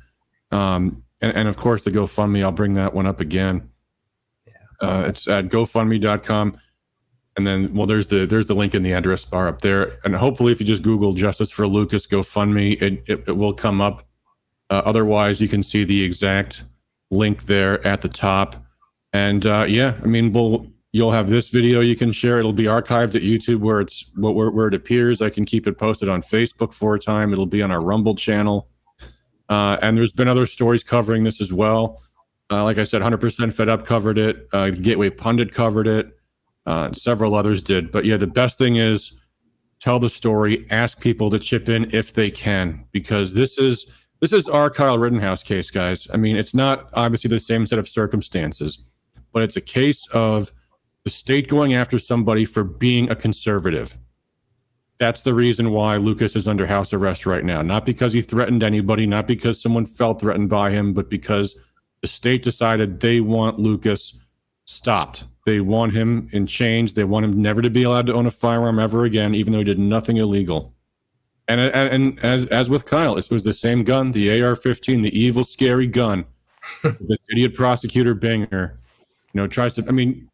And of course, the GoFundMe, I'll bring that one up again. It's at gofundme.com. And then, well, there's the link in the address bar up there. And hopefully, if you just Google Justice for Lucas GoFundMe, it will come up. Otherwise, you can see the exact link there at the top. And you'll have this video you can share. It'll be archived at YouTube where it appears. I can keep it posted on Facebook for a time. It'll be on our Rumble channel. And there's been other stories covering this as well. Like I said, 100% Fed Up covered it. Gateway Pundit covered it. Several others did. But yeah, the best thing is tell the story, ask people to chip in if they can, because this is our Kyle Rittenhouse case, guys. I mean, it's not obviously the same set of circumstances, but it's a case of the state going after somebody for being a conservative. That's the reason why Lucas is under house arrest right now. Not because he threatened anybody, not because someone felt threatened by him, but because the state decided they want Lucas stopped. They want him in chains. They want him never to be allowed to own a firearm ever again, even though he did nothing illegal. And as with Kyle, it was the same gun, the AR-15, the evil, scary gun. This idiot prosecutor Binger, tries to. I mean,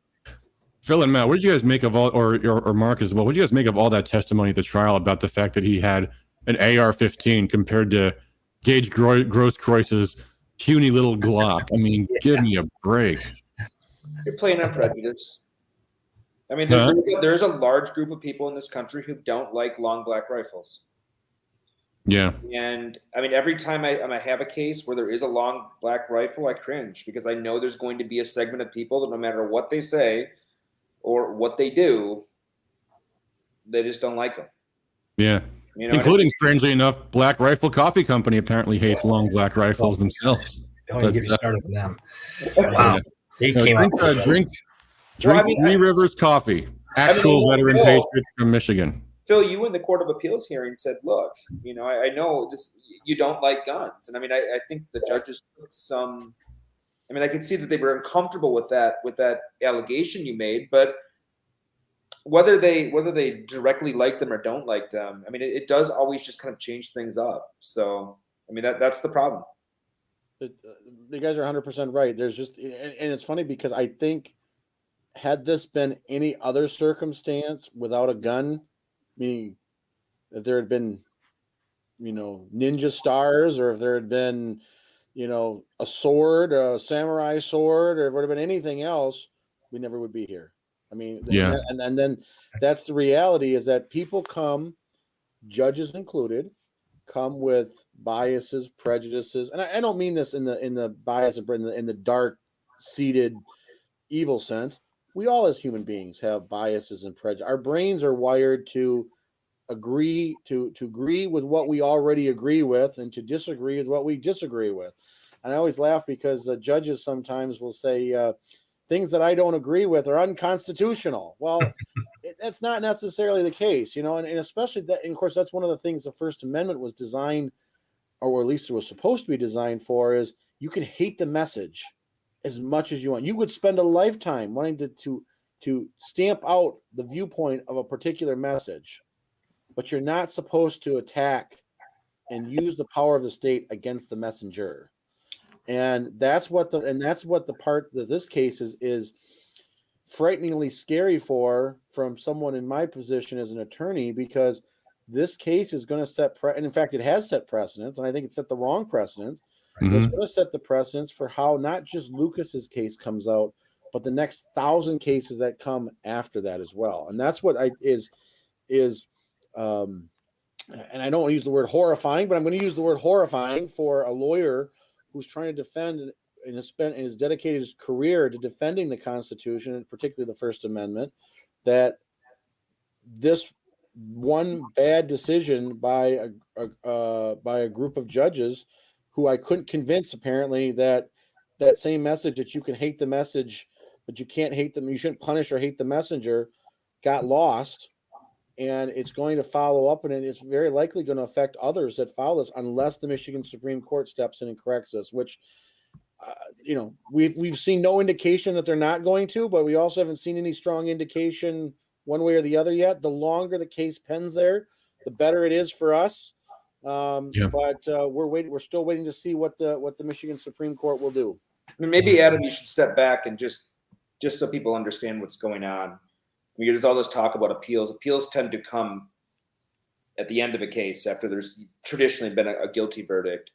Phil and Matt, what did you guys make of all, or Mark as well? What did you guys make of all that testimony at the trial about the fact that he had an AR-15 compared to Gage Grosskreuz's puny little Glock? I mean, give me a break. You're playing on prejudice. I mean, there's a large group of people in this country who don't like long black rifles. Yeah. And I mean, every time I have a case where there is a long black rifle, I cringe, because I know there's going to be a segment of people that no matter what they say or what they do, they just don't like them. Yeah. Including, strangely enough, Black Rifle Coffee Company apparently hates long black rifles themselves. Don't even get me started with them. Wow. They came drink Three Rivers Coffee, actual veteran patriot from Michigan. Phil, you in the Court of Appeals hearing said, look, I know this, you don't like guns. And I mean, I think the judges took some, I can see that they were uncomfortable with that allegation you made, but whether they directly like them or don't like them, I mean, it does always just kind of change things up. So, I mean, that's the problem. You guys are 100% right. There's just, and it's funny because I think had this been any other circumstance without a gun, meaning if there had been, ninja stars, or if there had been, a sword, a samurai sword, or if it would have been anything else, we never would be here. I mean, yeah. And then that's the reality, is that people come, judges included, come with biases, prejudices, and I don't mean this in the bias, in the dark seated evil sense. We all as human beings have biases and prejudice. Our brains are wired to agree with what we already agree with, and to disagree with what we disagree with. And I always laugh because judges sometimes will say things that I don't agree with are unconstitutional. Well, that's not necessarily the case, and especially that. And of course, that's one of the things the First Amendment was designed or at least it was supposed to be designed for, is you can hate the message as much as you want. You would spend a lifetime wanting to stamp out the viewpoint of a particular message, but you're not supposed to attack and use the power of the state against the messenger. And that's what the part that this case is frighteningly scary from someone in my position as an attorney, because this case is going to set and in fact it has set precedents, and I think it set the wrong precedents. Mm-hmm. It's going to set the precedents for how not just Lucas's case comes out, but the next 1,000 cases that come after that as well. And that's what and I don't want to use the word horrifying, but I'm going to use the word horrifying for a lawyer who's trying to defend and has dedicated his career to defending the Constitution, and particularly the First Amendment, that this one bad decision by a group of judges who I couldn't convince, apparently, that same message, that you can hate the message, but you can't hate them, you shouldn't punish or hate the messenger, got lost. And it's going to follow up, and it's very likely going to affect others that follow this, unless the Michigan Supreme Court steps in and corrects us, which, we've seen no indication that they're not going to, but we also haven't seen any strong indication one way or the other yet. The longer the case pens there, the better it is for us. But we're still waiting to see what the Michigan Supreme Court will do. I mean, maybe Adam, you should step back and just so people understand what's going on. I mean, there's all this talk about appeals. Appeals tend to come at the end of a case after there's traditionally been a guilty verdict.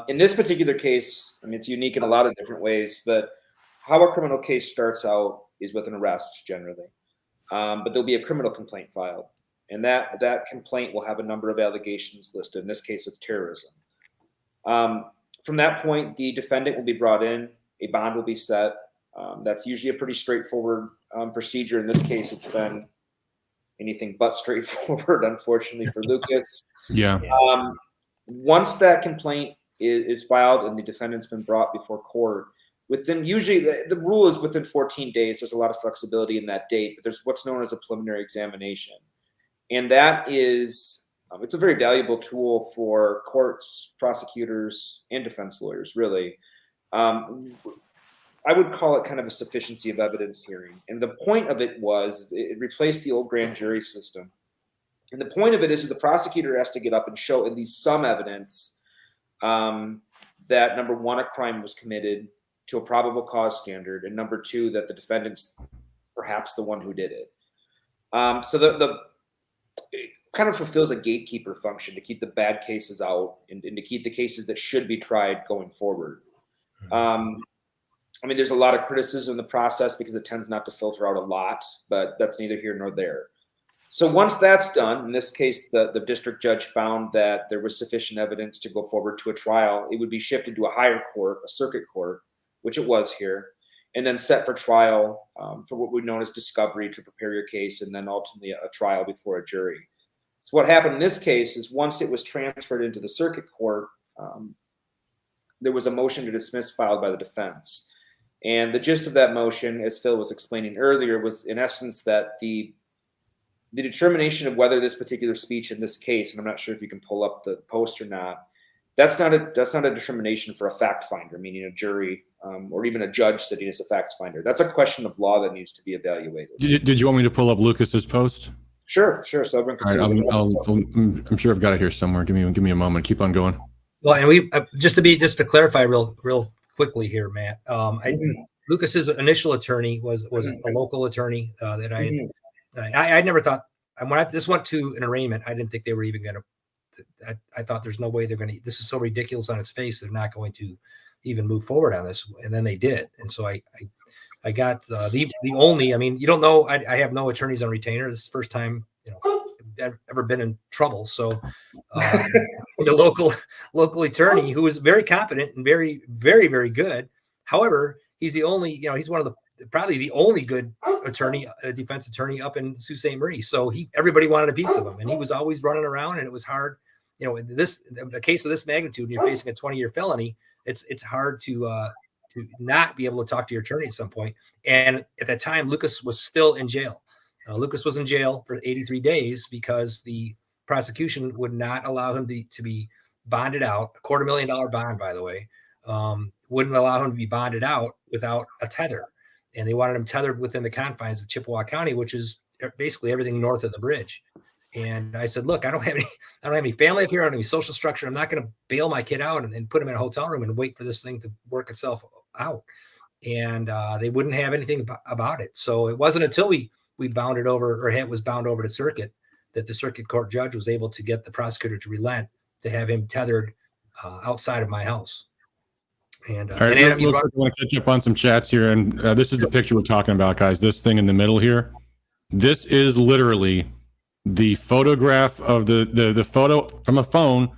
In this particular case, I mean, it's unique in a lot of different ways, but how a criminal case starts out is with an arrest generally. But there'll be a criminal complaint filed, and that complaint will have a number of allegations listed. In this case, it's terrorism. From that point, the defendant will be brought in, a bond will be set. That's usually a pretty straightforward procedure. In this case, it's been anything but straightforward, unfortunately, for Lucas. Yeah. Once that complaint is filed and the defendant's been brought before court, within usually the rule is within 14 days. There's a lot of flexibility in that date, but there's what's known as a preliminary examination. And that is, it's a very valuable tool for courts, prosecutors, and defense lawyers, really. I would call it kind of a sufficiency of evidence hearing. And the point of it was it replaced the old grand jury system. And the point of it is the prosecutor has to get up and show at least some evidence that, number one, a crime was committed to a probable cause standard, and number two, that the defendant's perhaps the one who did it. So it kind of fulfills a gatekeeper function to keep the bad cases out and to keep the cases that should be tried going forward. I mean, there's a lot of criticism in the process because it tends not to filter out a lot, but that's neither here nor there. So once that's done, in this case, the district judge found that there was sufficient evidence to go forward to a trial. It would be shifted to a higher court, a circuit court, which it was here, and then set for trial for what we know as discovery to prepare your case, and then ultimately a trial before a jury. So what happened in this case is once it was transferred into the circuit court, there was a motion to dismiss filed by the defense. And the gist of that motion, as Phil was explaining earlier, was in essence that the determination of whether this particular speech in this case, and I'm not sure if you can pull up the post or not, that's not a determination for a fact finder, meaning a jury or even a judge sitting as a fact finder. That's a question of law that needs to be evaluated. Did you want me to pull up Lucas's post? Sure. So everyone can see. I'm sure I've got it here somewhere. Give me a moment. Keep on going. Well, and we just to clarify real quickly here, Matt. Lucas's initial attorney was a local attorney that I never thought, when this went to an arraignment, I didn't think they were even going to. I thought there's no way they're going to. This is so ridiculous on its face. They're not going to even move forward on this, and then they did. And so I got the only. I mean, you don't know. I have no attorneys on retainer. This is the first time I've ever been in trouble. So the local attorney who was very competent and very, very, very good. However, he's the only. He's one of probably the only good attorney, defense attorney up in Sault Ste. Marie. So everybody wanted a piece of him, and he was always running around, and it was hard. A case of this magnitude, and you're facing a 20-year felony. It's hard to not be able to talk to your attorney at some point. And at that time, Lucas was still in jail. Lucas was in jail for 83 days because the prosecution would not allow him to be bonded out, a $250,000 bond, by the way, wouldn't allow him to be bonded out without a tether. And they wanted him tethered within the confines of Chippewa County, which is basically everything north of the bridge. And I said, look, I don't have any family up here. I don't have any social structure. I'm not going to bail my kid out and put him in a hotel room and wait for this thing to work itself out. And they wouldn't have anything about it. So it wasn't until we bound it over, or it was bound over to circuit, that the circuit court judge was able to get the prosecutor to relent to have him tethered outside of my house. And, all right, and Adam, I want to catch up on some chats here. And this is the picture we're talking about, guys. This thing in the middle here. This is literally the photograph of the photo from a phone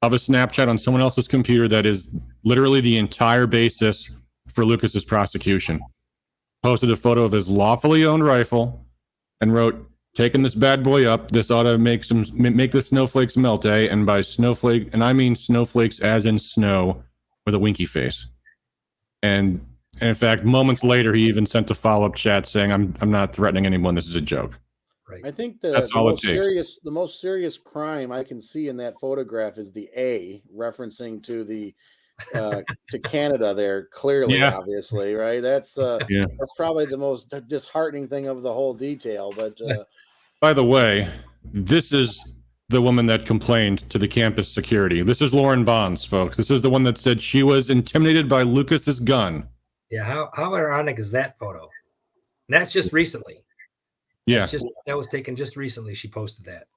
of a Snapchat on someone else's computer. That is literally the entire basis for Lucas's prosecution. Posted a photo of his lawfully owned rifle and wrote, taking this bad boy up, this ought to make the snowflakes melt, eh? And by snowflake, and I mean snowflakes as in snow, with a winky face. And in fact, moments later, he even sent a follow-up chat saying, I'm not threatening anyone, this is a joke. Right. I think the most serious crime I can see in that photograph is the A, referencing to the to Canada there, clearly, obviously, right? That's probably the most disheartening thing of the whole detail. But by the way, this is the woman that complained to the campus security. This is Lauren Bonds, folks. This is the one that said she was intimidated by Lucas's gun. Yeah, how ironic is that photo? And that's just recently. Yeah, that was taken just recently. She posted that.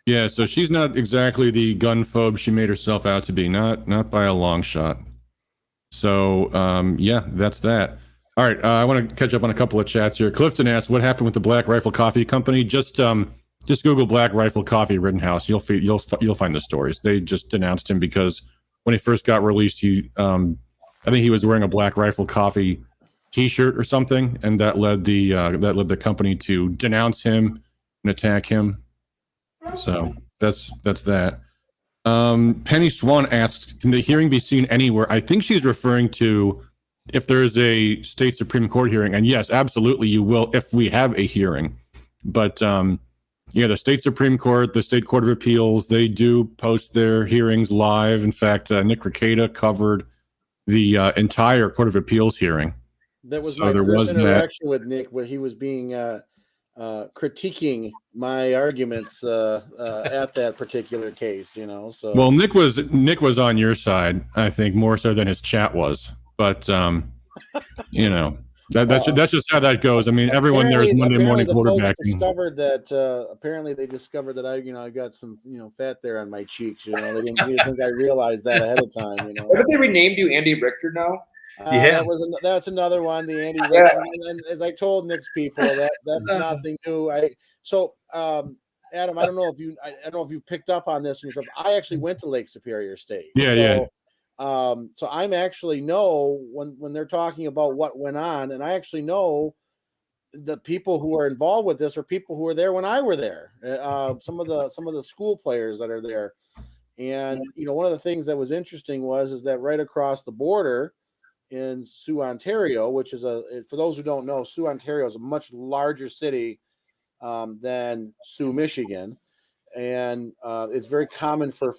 Yeah, so she's not exactly the gun phobe she made herself out to be, not by a long shot. So yeah, that's that. All right, I want to catch up on a couple of chats here. Clifton asked, "What happened with the Black Rifle Coffee Company?" Just Google Black Rifle Coffee Rittenhouse. You'll find the stories. They just denounced him because when he first got released, I think he was wearing a Black Rifle Coffee T-shirt or something, and that led the company to denounce him and attack him. So that's that. Penny Swan asks, "Can the hearing be seen anywhere?" I think she's referring to if there is a state Supreme Court hearing, and yes, absolutely, you will if we have a hearing. But yeah, the state Supreme Court, the state Court of Appeals, they do post their hearings live. In fact, Nick Rekieta covered the entire Court of Appeals hearing. That was my first interaction with Nick, where he was being critiquing my arguments at that particular case. You know, so well, Nick was on your side, I think, more so than his chat was. But you know. That's just how that goes. I mean, everyone there is Monday morning quarterbacking. Discovered that apparently they discovered that I got some fat there on my cheeks. They didn't think I realized that ahead of time. Haven't they renamed you Andy Richter now? Yeah, that's another one. The Andy Richter. And as I told Nick's people, that's nothing new. Adam, I don't know if you picked up on this yourself. I actually went to Lake Superior State. Yeah. So I'm actually know when they're talking about what went on, and I actually know the people who are involved with this are people who were there when I were there. Some of the school players that are there, and one of the things that was interesting is that right across the border in Sioux, Ontario, which is for those who don't know, Sioux, Ontario is a much larger city than Sioux, Michigan. And it's very common for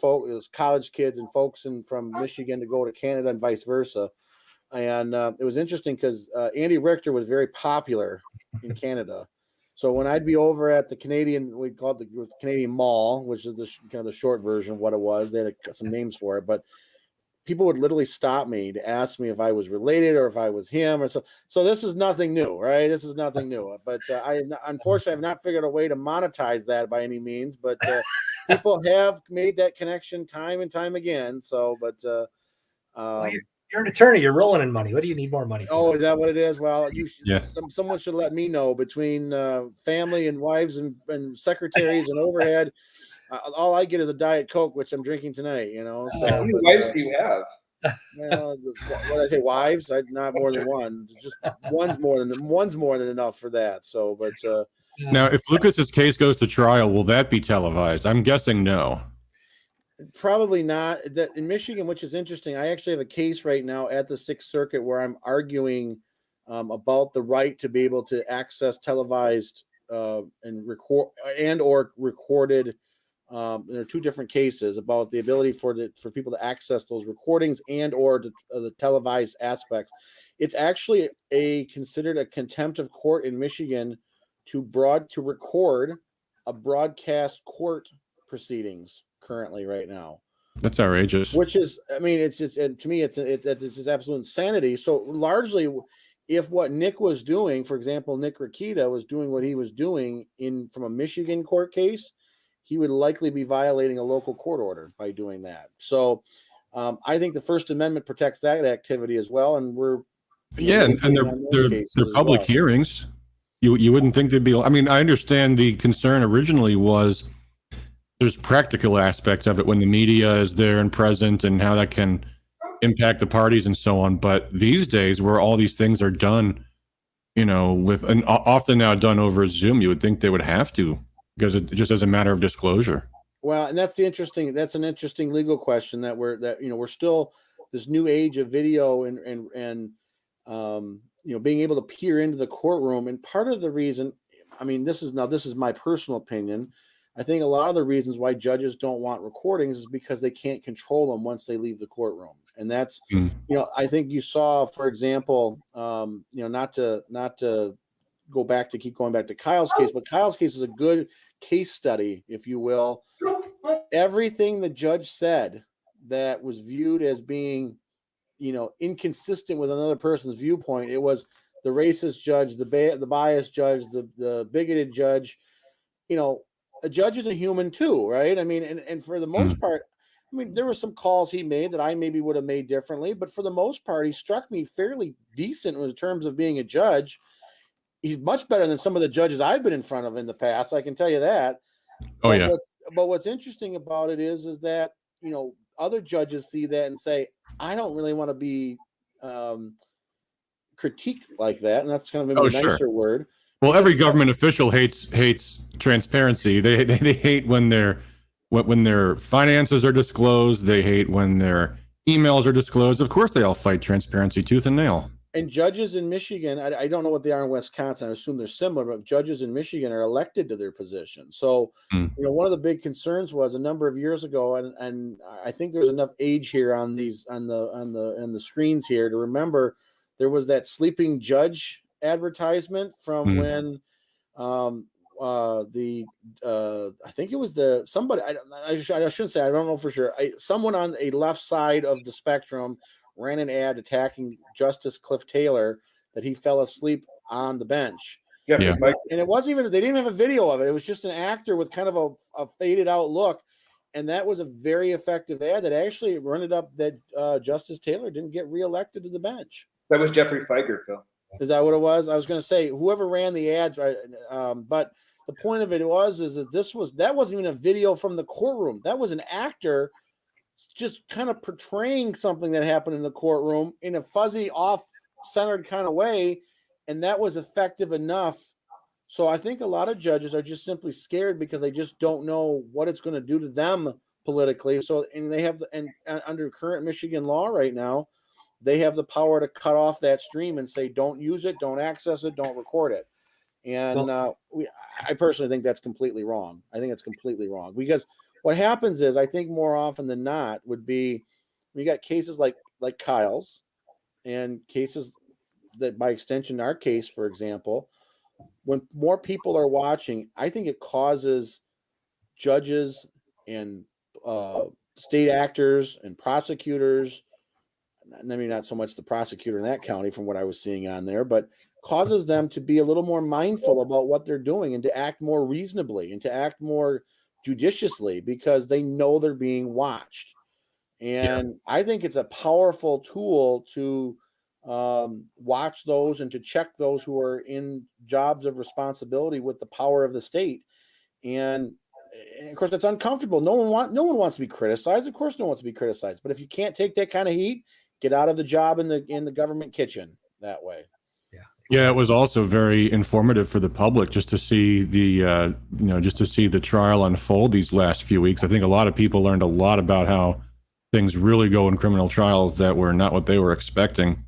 college kids and folks from Michigan to go to Canada and vice versa. And it was interesting because Andy Richter was very popular in Canada. So when I'd be over at the Canadian, we called it the Canadian Mall, which is kind of the short version of what it was. They had some names for it, but people would literally stop me to ask me if I was related or if I was him or so. So this is nothing new, right? This is nothing new. But unfortunately, I've not figured a way to monetize that by any means. But people have made that connection time and time again. So, but well, you're an attorney. You're rolling in money. What do you need more money for? Oh, is that what it is? Well, someone should let me know between family and wives and secretaries and overhead. All I get is a Diet Coke, which I'm drinking tonight. So how many wives do you have? What did I say? Wives? Not more than one. Just one's more than enough for that. So, but now, if Lucas's case goes to trial, will that be televised? I'm guessing no. Probably not. In Michigan, which is interesting, I actually have a case right now at the Sixth Circuit where I'm arguing about the right to be able to access televised and record or recorded there are two different cases about the ability for people to access those recordings and or the televised aspects. It's actually considered a contempt of court in Michigan to record a broadcast court proceedings currently right now. That's outrageous. Which is, I mean, it's just, and to me, it's just absolute insanity. So largely, if what Nick was doing, for example, Nick Rakita was doing what he was doing from a Michigan court case, he would likely be violating a local court order by doing that. So I think the First Amendment protects that activity as well. And and they're public hearings. You wouldn't think they'd be, I mean, I understand the concern originally was there's practical aspects of it when the media is there and present and how that can impact the parties and so on. But these days where all these things are done, often now done over Zoom, you would think they would have to, because it just as a matter of disclosure. Well, and that's an interesting legal question that we're still this new age of video and being able to peer into the courtroom. And part of the reason, I mean, this is my personal opinion. I think a lot of the reasons why judges don't want recordings is because they can't control them once they leave the courtroom. And that's, I think you saw, for example, not to keep going back to Kyle's case, but Kyle's case is a good case study, if you will. Everything the judge said that was viewed as being, inconsistent with another person's viewpoint. It was the racist judge, the biased judge, the bigoted judge. A judge is a human too, right? I mean, and for the most part, I mean, there were some calls he made that I maybe would have made differently, but for the most part, he struck me fairly decent in terms of being a judge. He's much better than some of the judges I've been in front of in the past. I can tell you that. But what's interesting about it is that, other judges see that and say, I don't really want to be critiqued like that. And that's kind of a nicer word. Well, every government official hates transparency. They hate when their finances are disclosed. They hate when their emails are disclosed. Of course, they all fight transparency tooth and nail. And judges in Michigan, I don't know what they are in Wisconsin. I assume they're similar, but judges in Michigan are elected to their position. So, one of the big concerns was a number of years ago, and I think there's enough age here on the screens here to remember there was that sleeping judge advertisement from when I think it was somebody I shouldn't say, I don't know for sure. Someone on a left side of the spectrum ran an ad attacking Justice Cliff Taylor that he fell asleep on the bench. Yeah. And it wasn't even, they didn't have a video of it. It was just an actor with kind of a faded out look. And that was a very effective ad that actually rendered up that Justice Taylor didn't get reelected to the bench. That was Jeffrey Feiger, Phil. Is that what it was? I was going to say whoever ran the ads, right? But the point of it is that that wasn't even a video from the courtroom. That was an actor just kind of portraying something that happened in the courtroom in a fuzzy, off-centered kind of way, and that was effective enough. So I think a lot of judges are just simply scared because they just don't know what it's going to do to them politically. So, and they have, and under current Michigan law right now, they have the power to cut off that stream and say, don't use it, don't access it, don't record it. And I personally think that's completely wrong. I think it's completely wrong because what happens is, I think more often than not would be, we got cases like Kyle's and cases that by extension, our case, for example, when more people are watching, I think it causes judges and state actors and prosecutors, I mean, not so much the prosecutor in that county from what I was seeing on there, but causes them to be a little more mindful about what they're doing and to act more reasonably and to act more judiciously because they know they're being watched. And I think it's a powerful tool to watch those and to check those who are in jobs of responsibility with the power of the state. And of course, that's uncomfortable. No one wants to be criticized. Of course, no one wants to be criticized. But if you can't take that kind of heat, get out of the job in the government kitchen that way. Yeah, it was also very informative for the public just to see the trial unfold these last few weeks. I think a lot of people learned a lot about how things really go in criminal trials that were not what they were expecting.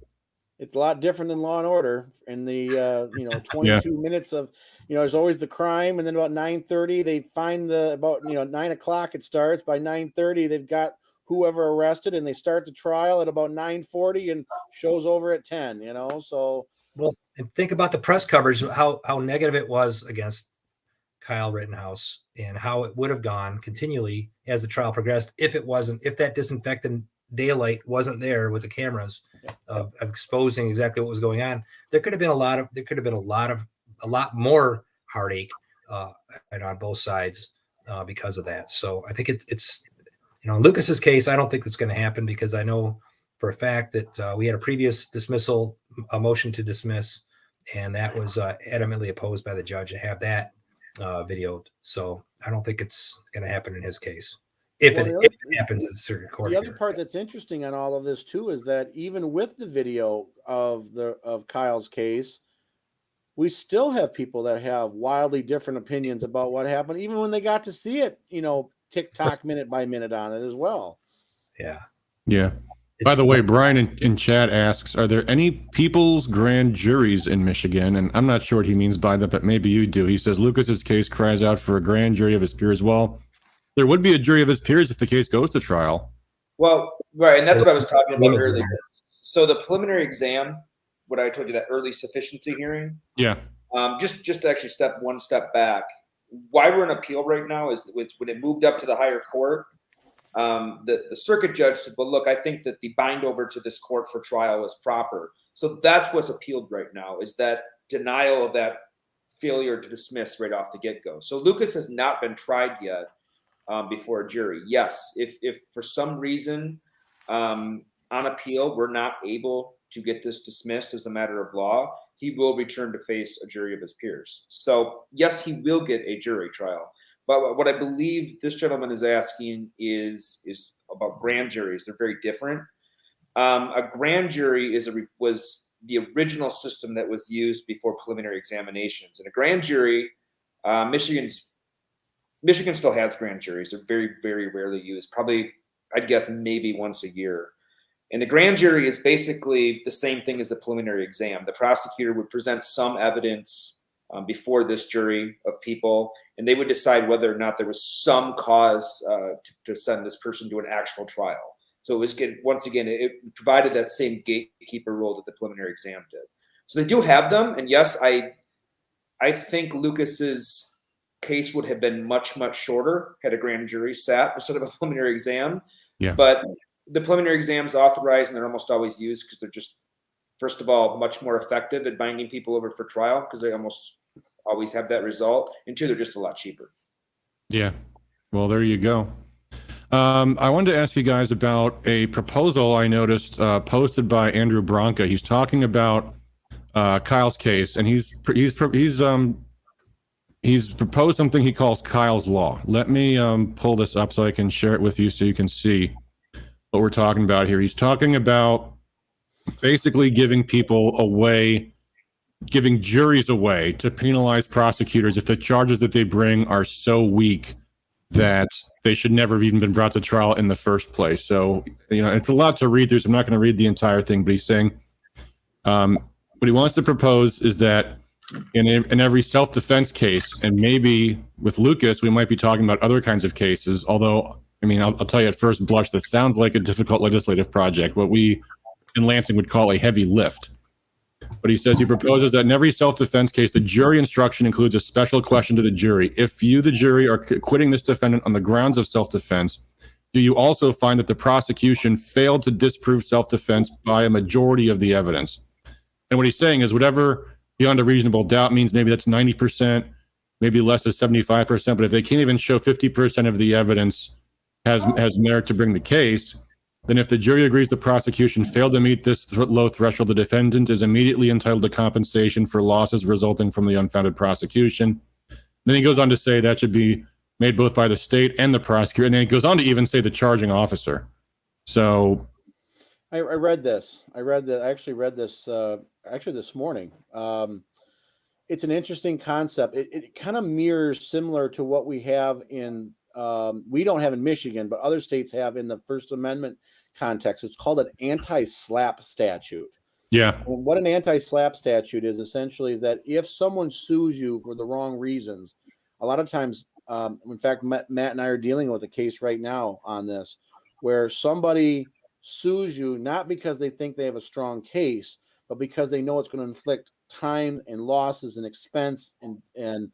It's a lot different than Law and Order. In the 22 minutes of, there's always the crime, and then about 9:30 they find about 9 o'clock it starts. By 9:30 they've got whoever arrested, and they start the trial at about 9:40 and show's over at 10. So Well, and think about the press coverage, how negative it was against Kyle Rittenhouse, and how it would have gone continually as the trial progressed if that disinfectant daylight wasn't there with the cameras of exposing exactly what was going on. There could have been a lot more heartache and on both sides because of that. So I think it's in Lucas's case, I don't think that's going to happen, because I know for a fact that we had a previous dismissal, a motion to dismiss, and that was adamantly opposed by the judge to have that videoed. So I don't think it's going to happen in his case. If it happens in the circuit court. The other part that's interesting on all of this too is that even with the video of Kyle's case, we still have people that have wildly different opinions about what happened, even when they got to see it, TikTok minute by minute on it as well. Yeah. Yeah. By the way, Brian in chat asks, are there any people's grand juries in Michigan? And I'm not sure what he means by that, but maybe you do. He says Lucas's case cries out for a grand jury of his peers. Well, there would be a jury of his peers if the case goes to trial. Well, right, and that's what I was talking about earlier. So the preliminary exam, what I told you, that early sufficiency hearing. Yeah. Just to actually one step back, why we're in appeal right now is when it moved up to the higher court. The circuit judge said, well, look, I think that the bind over to this court for trial is proper. So that's what's appealed right now, is that denial of that failure to dismiss right off the get-go. So Lucas has not been tried yet before a jury. Yes, if for some reason on appeal we're not able to get this dismissed as a matter of law, he will return to face a jury of his peers. So yes, he will get a jury trial. But what I believe this gentleman is asking is about grand juries. They're very different. A grand jury was the original system that was used before preliminary examinations. And a grand jury, Michigan still has grand juries. They're very, very rarely used. Probably, I'd guess, maybe once a year. And the grand jury is basically the same thing as the preliminary exam. The prosecutor would present some evidence before this jury of people, and they would decide whether or not there was some cause to send this person to an actual trial. So it was once again, it provided that same gatekeeper role that the preliminary exam did. So they do have them, and yes, I think Lucas's case would have been much, much shorter had a grand jury sat instead of a preliminary exam. Yeah. But the preliminary exams authorized, and they're almost always used because they're just, first of all, much more effective at binding people over for trial because they almost always have that result. And two, they're just a lot cheaper. Yeah. Well, there you go. I wanted to ask you guys about a proposal I noticed posted by Andrew Bronca. He's talking about Kyle's case, and he's proposed something he calls Kyle's Law. Let me pull this up so I can share it with you so you can see what we're talking about here. He's talking about basically giving juries a way to penalize prosecutors if the charges that they bring are so weak that they should never have even been brought to trial in the first place. So, it's a lot to read through, so I'm not going to read the entire thing, but he's saying what he wants to propose is that in every self-defense case, and maybe with Lucas, we might be talking about other kinds of cases, although, I'll tell you at first blush, this sounds like a difficult legislative project, what we in Lansing would call a heavy lift. But he says he proposes that in every self-defense case, the jury instruction includes a special question to the jury. If you, the jury, are acquitting this defendant on the grounds of self-defense, do you also find that the prosecution failed to disprove self-defense by a majority of the evidence? And what he's saying is whatever beyond a reasonable doubt means maybe that's 90%, maybe less is 75%, but if they can't even show 50% of the evidence has merit to bring the case, then if the jury agrees the prosecution failed to meet this low threshold, the defendant is immediately entitled to compensation for losses resulting from the unfounded prosecution. Then he goes on to say that should be made both by the state and the prosecutor. And then he goes on to even say the charging officer. So I read this. I actually read this this morning. It's an interesting concept. It kind of mirrors similar to what we have in we don't have in Michigan, but other states have in the First Amendment context. It's called an anti-SLAPP statute. Yeah. And what an anti-SLAPP statute is essentially is that if someone sues you for the wrong reasons, a lot of times, in fact, Matt and I are dealing with a case right now on this, where somebody sues you not because they think they have a strong case, but because they know it's going to inflict time and losses and expense and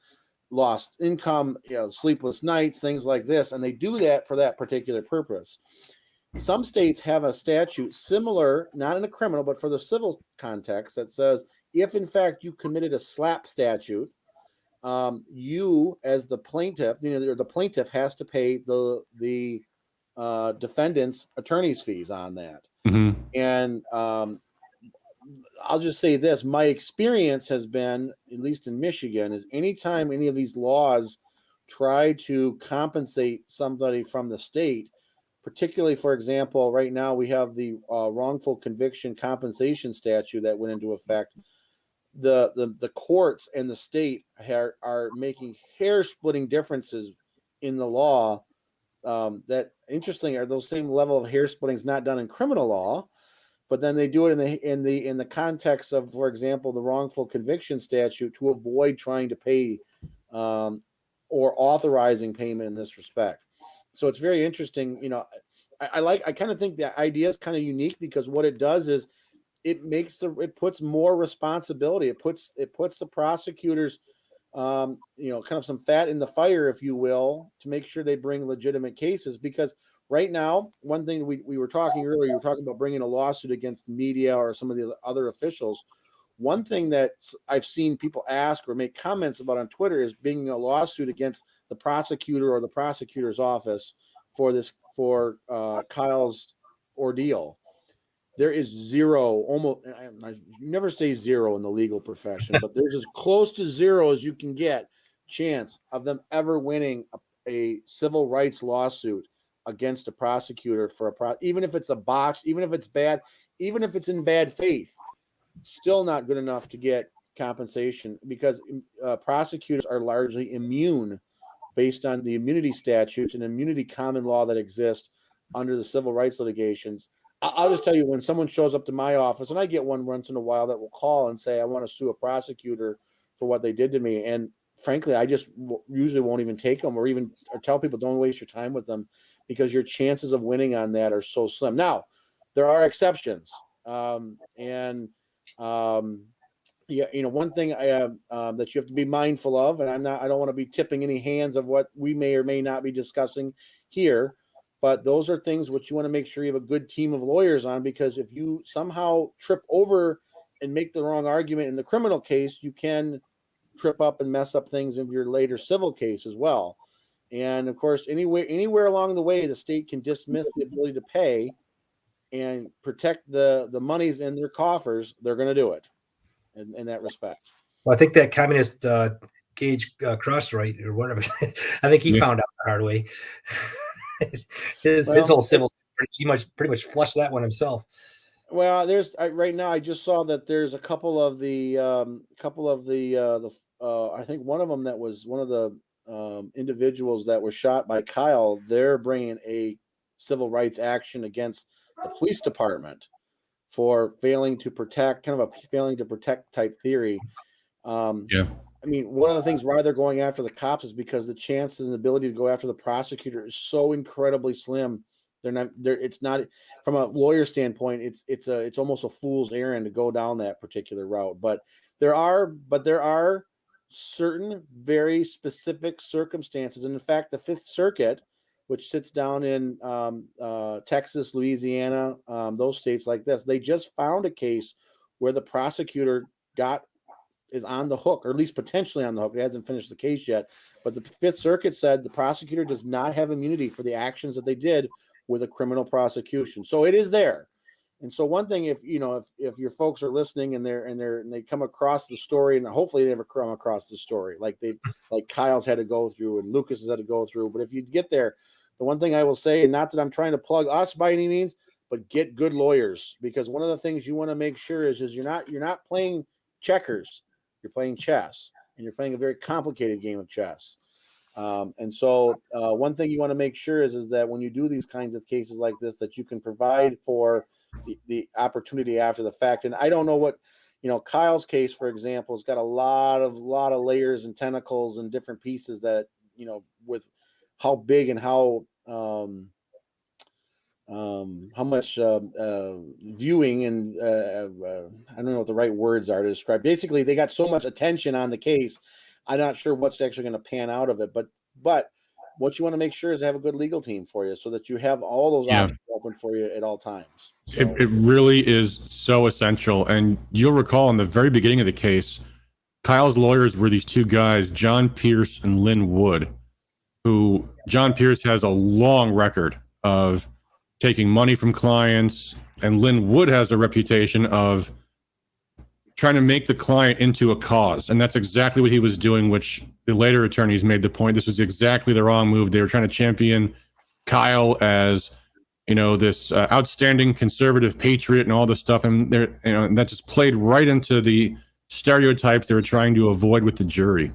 lost income, sleepless nights, things like this, and they do that for that particular purpose. Some states have a statute similar, not in a criminal, but for the civil context, that says if in fact you committed a SLAPP statute, you as the plaintiff, the plaintiff has to pay the defendant's attorney's fees on that. Mm-hmm. And I'll just say this: my experience has been, at least in Michigan, is anytime any of these laws try to compensate somebody from the state, particularly, for example, right now we have the wrongful conviction compensation statute that went into effect. The courts and the state are making hair-splitting differences in the law. That interesting are those same level of hair splitting not done in criminal law, but then they do it in the context of, for example, the wrongful conviction statute to avoid trying to pay or authorizing payment in this respect. So it's very interesting. I kind of think the idea is kind of unique because what it does is it puts more responsibility. It puts the prosecutors, kind of some fat in the fire, if you will, to make sure they bring legitimate cases. Because right now, one thing we were talking earlier, you were talking about bringing a lawsuit against the media or some of the other officials. One thing that I've seen people ask or make comments about on Twitter is bringing a lawsuit against the prosecutor or the prosecutor's office for Kyle's ordeal. There is zero, almost, I never say zero in the legal profession, but there's as close to zero as you can get chance of them ever winning a civil rights lawsuit against a prosecutor even if it's a botch, even if it's bad, even if it's in bad faith, still not good enough to get compensation because prosecutors are largely immune based on the immunity statutes and immunity common law that exist under the civil rights litigations. I'll just tell you, when someone shows up to my office, and I get one once in a while that will call and say, I want to sue a prosecutor for what they did to me. And frankly, I just usually won't even take them or tell people don't waste your time with them because your chances of winning on that are so slim. Now, there are exceptions. One thing that you have to be mindful of, and I don't want to be tipping any hands of what we may or may not be discussing here, but those are things which you want to make sure you have a good team of lawyers on, because if you somehow trip over and make the wrong argument in the criminal case, you can trip up and mess up things in your later civil case as well. And of course, anywhere along the way, the state can dismiss the ability to pay and protect the monies in their coffers. They're going to do it in that respect. Well, I think that communist Gage Crossright or whatever, I think he found out the hard way. His whole civil, he pretty much flushed that one himself. Well, right now I just saw that there's a couple of the I think one of them that was one of the individuals that was shot by Kyle. They're bringing a civil rights action against the police department for failing to protect, kind of a failing to protect type theory. I mean, one of the things why they're going after the cops is because the chances and the ability to go after the prosecutor is so incredibly slim. It's not from a lawyer standpoint. It's almost a fool's errand to go down that particular route. But there are certain very specific circumstances. And in fact, the Fifth Circuit, which sits down in Texas, Louisiana, those states like this, they just found a case where the prosecutor is on the hook, or at least potentially on the hook. It hasn't finished the case yet, but the Fifth Circuit said the prosecutor does not have immunity for the actions that they did with a criminal prosecution. So it is there. And so one thing, if your folks are listening and they come across the story, and hopefully they never come across the story like Kyle's had to go through and Lucas has had to go through. But if you get there, the one thing I will say, and not that I'm trying to plug us by any means, but get good lawyers, because one of the things you want to make sure is you're not playing checkers. You're playing chess, and you're playing a very complicated game of chess. And so one thing you want to make sure is that when you do these kinds of cases like this, that you can provide for the opportunity after the fact. And I don't know what, Kyle's case, for example, has got a lot of layers and tentacles and different pieces that, with how big and how much viewing and I don't know what the right words are to describe. Basically, they got so much attention on the case. I'm not sure what's actually going to pan out of it, but what you want to make sure is have a good legal team for you so that you have all those options open for you at all times. So. It really is so essential. And you'll recall in the very beginning of the case, Kyle's lawyers were these two guys, John Pierce and Lynn Wood, who John Pierce has a long record of taking money from clients, and Lynn Wood has a reputation of trying to make the client into a cause. And that's exactly what he was doing, which the later attorneys made the point. This was exactly the wrong move. They were trying to champion Kyle as, this outstanding conservative patriot and all this stuff. And and that just played right into the stereotypes they were trying to avoid with the jury.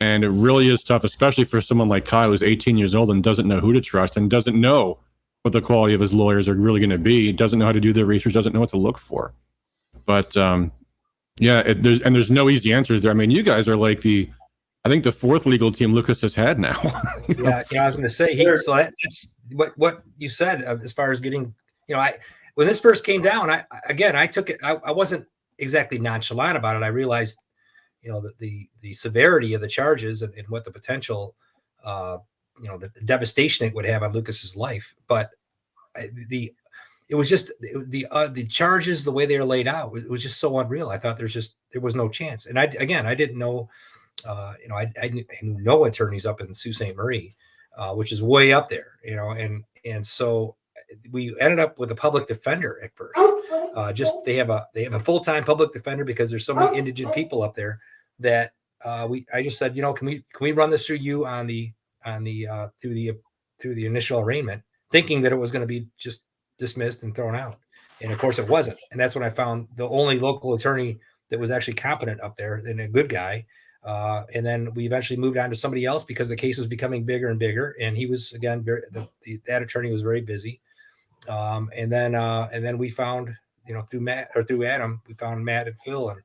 And it really is tough, especially for someone like Kyle, who's 18 years old and doesn't know who to trust and doesn't know what the quality of his lawyers are really going to be, doesn't know how to do their research, doesn't know what to look for. But there's no easy answers there. I mean, you guys are like I think the fourth legal team Lucas has had now. Yeah, I was going to say, so that's what you said as far as getting, when this first came down, I took it, I wasn't exactly nonchalant about it. I realized, the severity of the charges and what the potential, the devastation it would have on Lucas's life. But it was just the charges, the way they were laid out, it was just so unreal. I thought there was no chance. And I didn't know, I knew no attorneys up in Sault Ste. Marie, which is way up there, and so we ended up with a public defender at first. They have a full-time public defender because there's so many indigent people up there that I just said, can we run this through you through the initial arraignment, thinking that it was going to be just dismissed and thrown out. And of course it wasn't. And that's when I found the only local attorney that was actually competent up there and a good guy. And then we eventually moved on to somebody else because the case was becoming bigger and bigger. And he was, again, that attorney was very busy. And then we found, through Adam, we found Matt and Phil,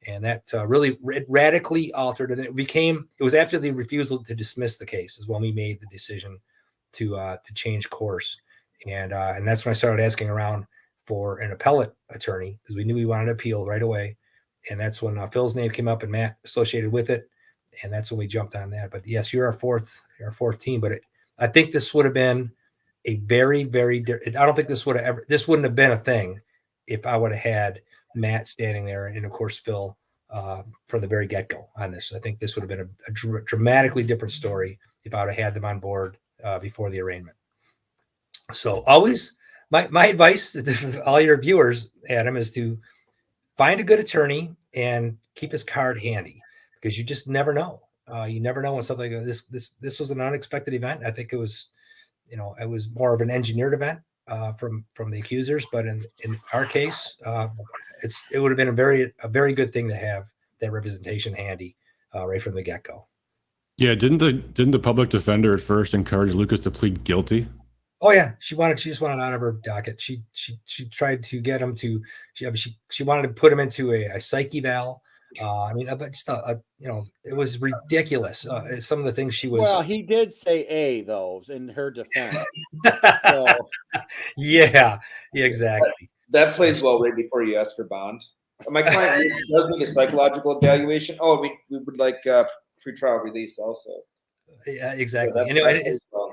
and that really radically altered. And it was after the refusal to dismiss the case is when we made the decision to change course. And that's when I started asking around for an appellate attorney because we knew we wanted to appeal right away. And that's when Phil's name came up and Matt associated with it. And that's when we jumped on that. But yes, you're our fourth team. But I think this would have been a very, very, I don't think this wouldn't have been a thing if I would have had Matt standing there. And of course, Phil from the very get-go on this. I think this would have been a dramatically different story if I would have had them on board before the arraignment. So always my advice to all your viewers, Adam, is to find a good attorney and keep his card handy because you just never know. You never know when something like this was an unexpected event. I think it was, it was more of an engineered event from the accusers, but in our case, it would have been a very good thing to have that representation handy right from the get-go. Yeah, didn't the public defender at first encourage Lucas to plead guilty? Oh yeah, she just wanted out of her docket. She tried to get him to. She wanted to put him into a psych eval. But just it was ridiculous. Some of the things she was. Well, he did say A though in her defense. So. Yeah, exactly. That plays well right before you ask for bond. My client does need a psychological evaluation. Oh, we would like pretrial release also. Yeah, exactly. So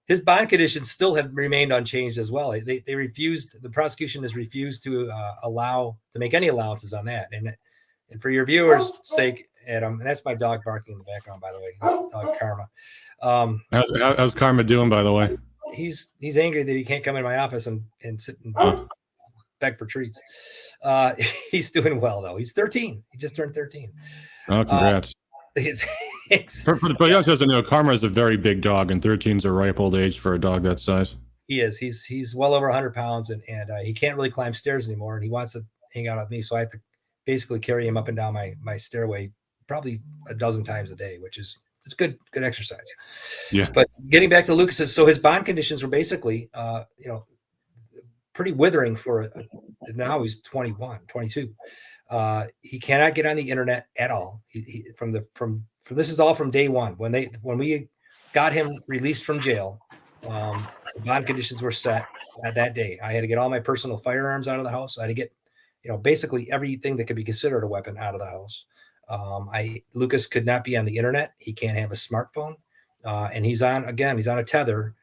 his bond conditions still have remained unchanged as well. They refused. The prosecution has refused to make any allowances on that. And for your viewers' sake, Adam, and that's my dog barking in the background, by the way, dog Karma. How's Karma doing, by the way? He's angry that he can't come in my office and sit and beg for treats. He's doing well though. He's 13. He just turned 13. Oh, congrats. For the young doesn't know, Karma is a very big dog, and 13 is a ripe old age for a dog that size. He is. He's well over 100 pounds, and he can't really climb stairs anymore, and he wants to hang out with me, so I have to basically carry him up and down my stairway probably a dozen times a day, which is good exercise. Yeah. But getting back to Lucas's, so his bond conditions were basically, pretty withering for now he's 21, 22. He cannot get on the internet at all. From this is all from day one. When we got him released from jail, the bond conditions were set at that day. I had to get all my personal firearms out of the house. I had to get, basically everything that could be considered a weapon out of the house. Lucas could not be on the internet. He can't have a smartphone. And he's on a tether,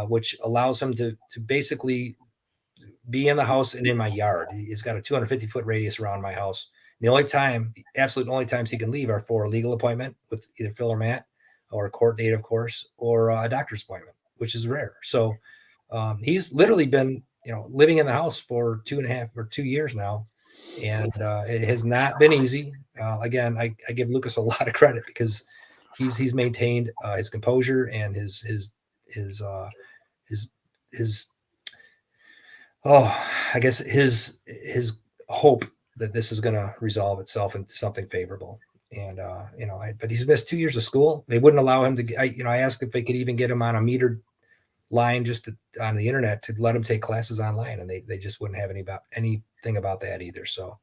which allows him to basically be in the house and in my yard. He's got a 250-foot radius around my house. The absolute only times he can leave are for a legal appointment with either Phil or Matt, or a court date, of course, or a doctor's appointment, which is rare. So he's literally been, living in the house for 2.5 or 2 years now. And it has not been easy. Again, I give Lucas a lot of credit because he's maintained his composure and his hope that this is going to resolve itself into something favorable. And, but he's missed 2 years of school. They wouldn't allow him to, I asked if they could even get him on a metered line on the internet to let him take classes online. And they just wouldn't have anything about that either. So,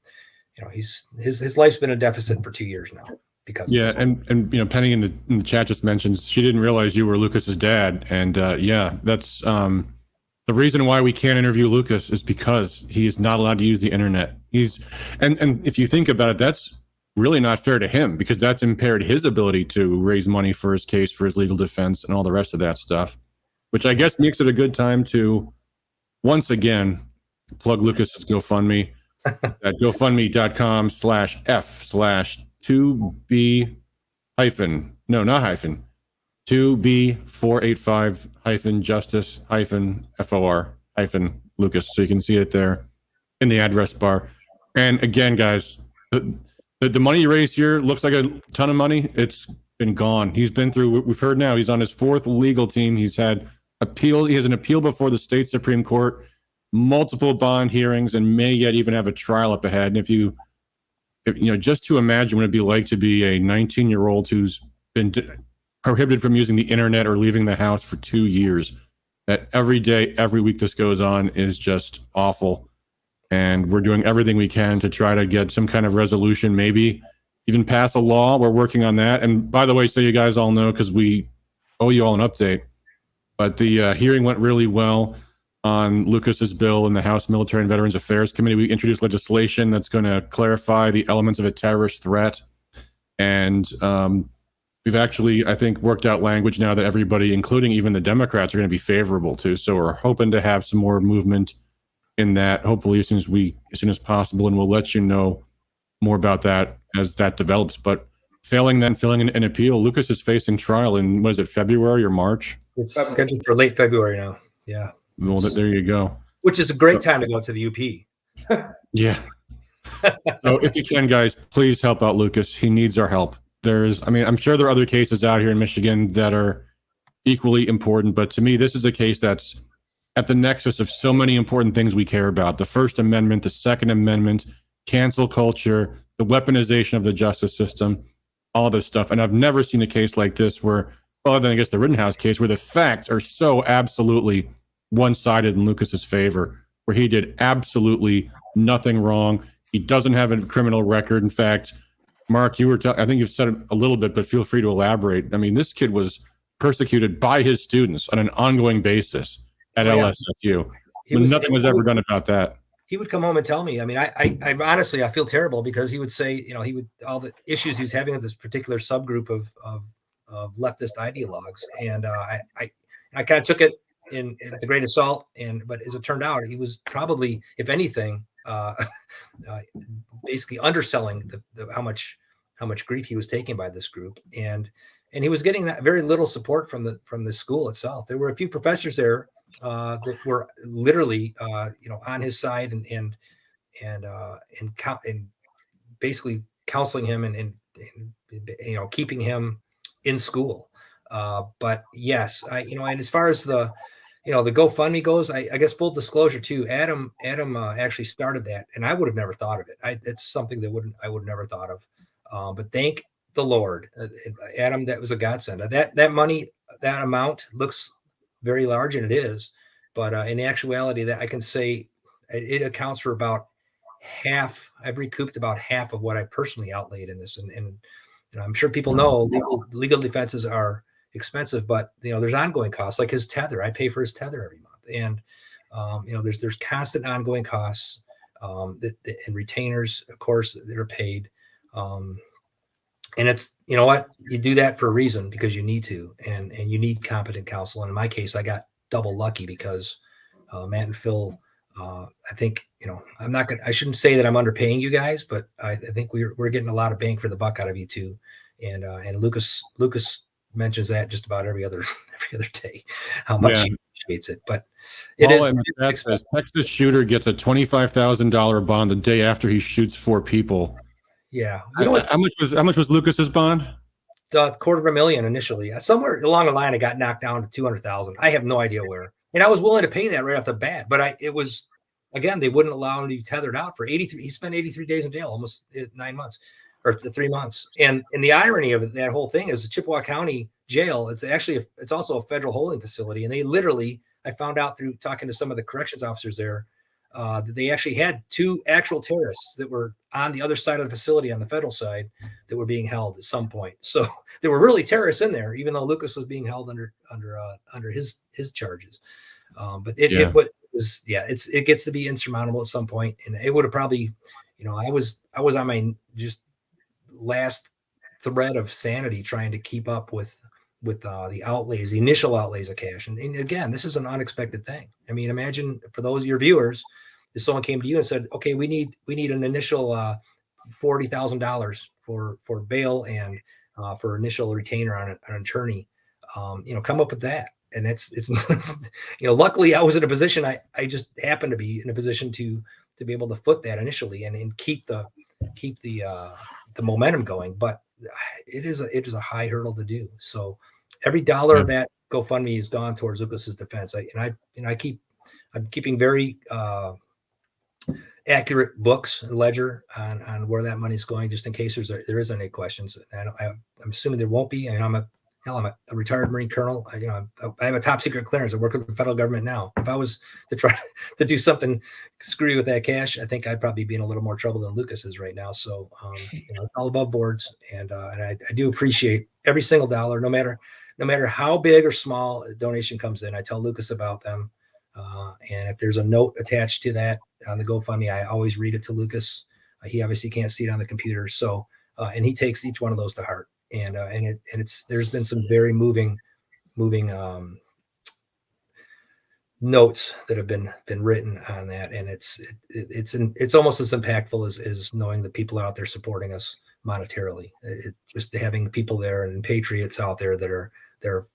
his life's been a deficit for 2 years now because. Yeah. And Penny in the chat just mentions she didn't realize you were Lucas's dad. And that's the reason why we can't interview Lucas is because he is not allowed to use the internet. And if you think about it, that's really not fair to him because that's impaired his ability to raise money for his case, for his legal defense, and all the rest of that stuff, which I guess makes it a good time to once again plug Lucas's GoFundMe at GoFundMe.com/F/2B-485-justice-FOR- Lucas. So you can see it there in the address bar. And again, guys, the money you raised here looks like a ton of money. It's been gone. He's been through, we've heard now, he's on his 4th legal team. He has an appeal before the state Supreme Court, multiple bond hearings, and may yet even have a trial up ahead. And if just to imagine what it'd be like to be a 19-year-old who's been prohibited from using the internet or leaving the house for 2 years, that every day, every week this goes on is just awful. And we're doing everything we can to try to get some kind of resolution, maybe even pass a law. We're working on that. And by the way, so you guys all know, because we owe you all an update, but the hearing went really well on Lucas's bill in the House Military and Veterans Affairs Committee. We introduced legislation that's going to clarify the elements of a terrorist threat. And we've actually, I think, worked out language now that everybody, including even the Democrats, are going to be favorable to. So we're hoping to have some more movement in that, hopefully as soon as possible. And we'll let you know more about that as that develops. But failing an appeal, Lucas is facing trial in, was it February or March? It's scheduled for late February now. Yeah. Well, there you go. Which is a great time to go up to the UP. Yeah. So if you can, guys, please help out Lucas. He needs our help. I'm sure there are other cases out here in Michigan that are equally important, but to me, this is a case that's at the nexus of so many important things we care about. The First Amendment, the Second Amendment, cancel culture, the weaponization of the justice system, all this stuff. And I've never seen a case like this where, other than I guess the Rittenhouse case, where the facts are so absolutely one-sided in Lucas's favor, where he did absolutely nothing wrong. He doesn't have a criminal record. In fact, Mark, I think you've said it a little bit, but feel free to elaborate. I mean, this kid was persecuted by his students on an ongoing basis at LSFU. Nothing was ever done about that. He would come home and tell me. I mean, I honestly, I feel terrible because he would say, all the issues he was having with this particular subgroup of leftist ideologues, and I kind of took it in the grain of salt. But as it turned out, he was probably, if anything, basically underselling how much grief he was taking by this group, and he was getting that very little support from the school itself. There were a few professors there that were literally on his side and basically counseling him and keeping him in school. But yes, and as far as the GoFundMe goes, I guess full disclosure too, Adam actually started that, and I would have never thought of it. It's something that I would never thought of. But thank the Lord, Adam, that was a godsend. That money, that amount looks very large, and it is, But in actuality, that I can say it accounts for about half. I've recouped about half of what I personally outlaid in this. And I'm sure people know legal defenses are expensive, but there's ongoing costs, like his tether. I pay for his tether every month, and there's constant ongoing costs, and retainers, of course, that are paid. And it's, you do that for a reason, because you need to, and you need competent counsel. And in my case, I got double lucky because Matt and Phil, I think, I shouldn't say that I'm underpaying you guys, but I think we're getting a lot of bang for the buck out of you too. And Lucas mentions that just about every other day, how much he appreciates it. But it is. Says Texas shooter gets a $25,000 bond the day after he shoots 4 people. Yeah. How much was Lucas's bond? $250,000 initially. Somewhere along the line, it got knocked down to $200,000. I have no idea where. And I was willing to pay that right off the bat, but it was, again, they wouldn't allow him to be tethered out for 83. He spent 83 days in jail, almost 9 months or 3 months. And the irony of that whole thing is the Chippewa County Jail. It's also a federal holding facility. And they literally, I found out through talking to some of the corrections officers there, that they actually had 2 actual terrorists that were on the other side of the facility, on the federal side, that were being held at some point. So there were really terrorists in there, even though Lucas was being held under his charges. But it gets to be insurmountable at some point, and it would have probably, I was on my just last thread of sanity trying to keep up with the outlays, the initial outlays of cash. And again, this is an unexpected thing. I mean, imagine for those of your viewers, if someone came to you and said, okay, we need an initial $40,000 for bail and for initial retainer on an attorney, come up with that. And it's luckily I was in a position, I just happened to be in a position to be able to foot that initially and keep the momentum going. But it is a high hurdle to do. So every dollar of that GoFundMe has gone towards Lucas's defense. I'm keeping very accurate books and ledger on where that money's going, just in case there is any questions. And I'm assuming there won't be. I'm a retired Marine colonel. I have a top secret clearance. I work with the federal government now. If I was to try to do something screwy with that cash, I think I'd probably be in a little more trouble than Lucas is right now. So it's all above boards, and I do appreciate every single dollar, no matter how big or small a donation comes in. I tell Lucas about them, and if there's a note attached to that on the GoFundMe, I always read it to Lucas. He obviously can't see it on the computer, so and he takes each one of those to heart. And there's been some very moving notes that have been written on that, and it's almost as impactful as knowing the people out there supporting us monetarily. Just having people there and patriots out there that are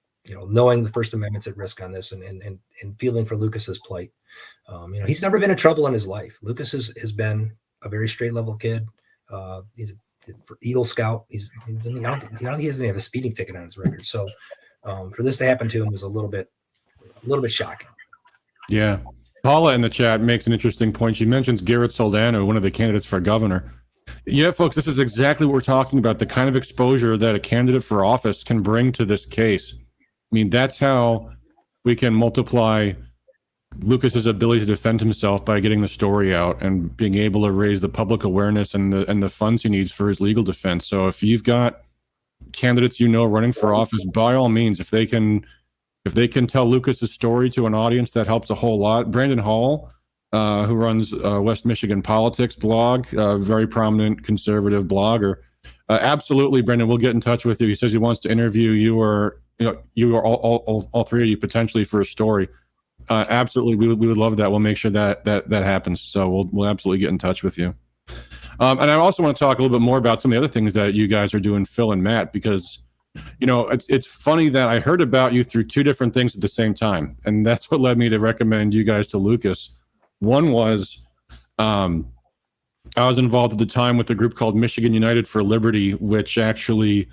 knowing the First Amendment's at risk on this, and feeling for Lucas's plight. He's never been in trouble in his life. Lucas has been a very straight level kid. He's for Eagle Scout. He doesn't have a speeding ticket on his record. So for this to happen to him was a little bit shocking. Yeah. Paula in the chat makes an interesting point. She mentions Garrett Soldano, one of the candidates for governor. Yeah, folks, this is exactly what we're talking about, the kind of exposure that a candidate for office can bring to this case. I mean, that's how we can multiply Lucas's ability to defend himself, by getting the story out and being able to raise the public awareness and the funds he needs for his legal defense. So if you've got candidates running for office, by all means, if they can tell Lucas's story to an audience, that helps a whole lot. Brandon Hall, who runs West Michigan Politics blog, a very prominent conservative blogger. Absolutely, Brendan, we'll get in touch with you. He says he wants to interview you, or all 3 of you potentially for a story. Absolutely, we would love that. We'll make sure that happens. So we'll absolutely get in touch with you. And I also want to talk a little bit more about some of the other things that you guys are doing, Phil and Matt, because it's funny that I heard about you through 2 different things at the same time, and that's what led me to recommend you guys to Lucas. One was I was involved at the time with a group called Michigan United for Liberty, which actually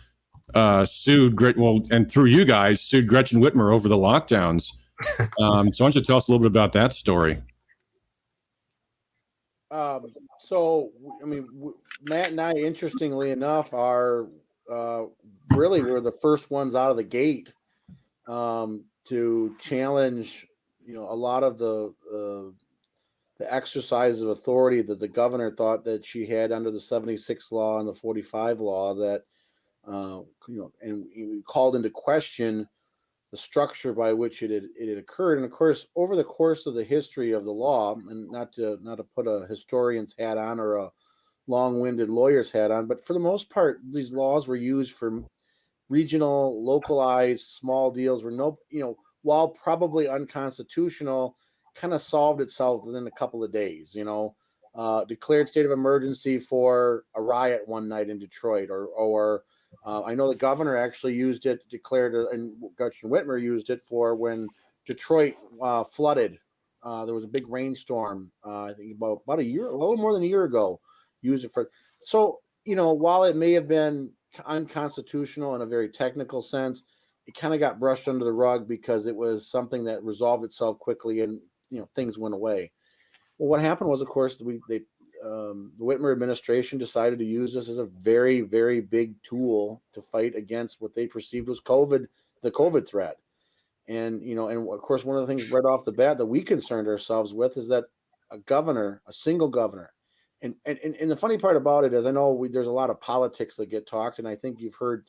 sued and through you guys sued Gretchen Whitmer over the lockdowns. So why don't you tell us a little bit about that story? So, I mean, Matt and I, interestingly enough, are really we're the first ones out of the gate to challenge, a lot of the exercise of authority that the governor thought that she had under the 76 law and the 45 law that, and we called into question the structure by which it had occurred. And of course, over the course of the history of the law, and not to put a historian's hat on or a long-winded lawyer's hat on, but for the most part, these laws were used for regional, localized, small deals where while probably unconstitutional, kind of solved itself within a couple of days, declared state of emergency for a riot one night in Detroit, or I know the governor actually used it, declared, and Gretchen Whitmer used it for when Detroit flooded. There was a big rainstorm, I think about a little more than a year ago, used it for. So, while it may have been unconstitutional in a very technical sense, it kind of got brushed under the rug because it was something that resolved itself quickly and, things went away. Well, what happened was, of course, the Whitmer administration decided to use this as a very, very big tool to fight against what they perceived was the COVID threat. And, and of course, one of the things right off the bat that we concerned ourselves with is that a single governor, and the funny part about it is, I know there's a lot of politics that get talked, and I think you've heard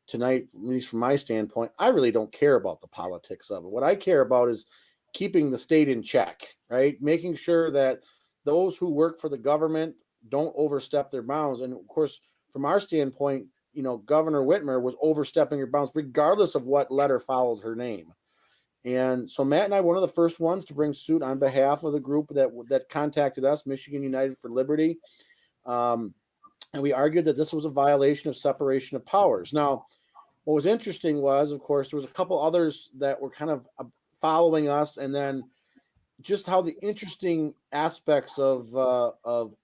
tonight, at least from my standpoint, I really don't care about the politics of it. What I care about is keeping the state in check, right? Making sure that those who work for the government don't overstep their bounds. And of course, from our standpoint, Governor Whitmer was overstepping her bounds regardless of what letter followed her name. And so Matt and I were one of the first ones to bring suit on behalf of the group that contacted us, Michigan United for Liberty. And we argued that this was a violation of separation of powers. Now, what was interesting was, of course, there was a couple others that were kind of following us, and then just how the interesting aspects of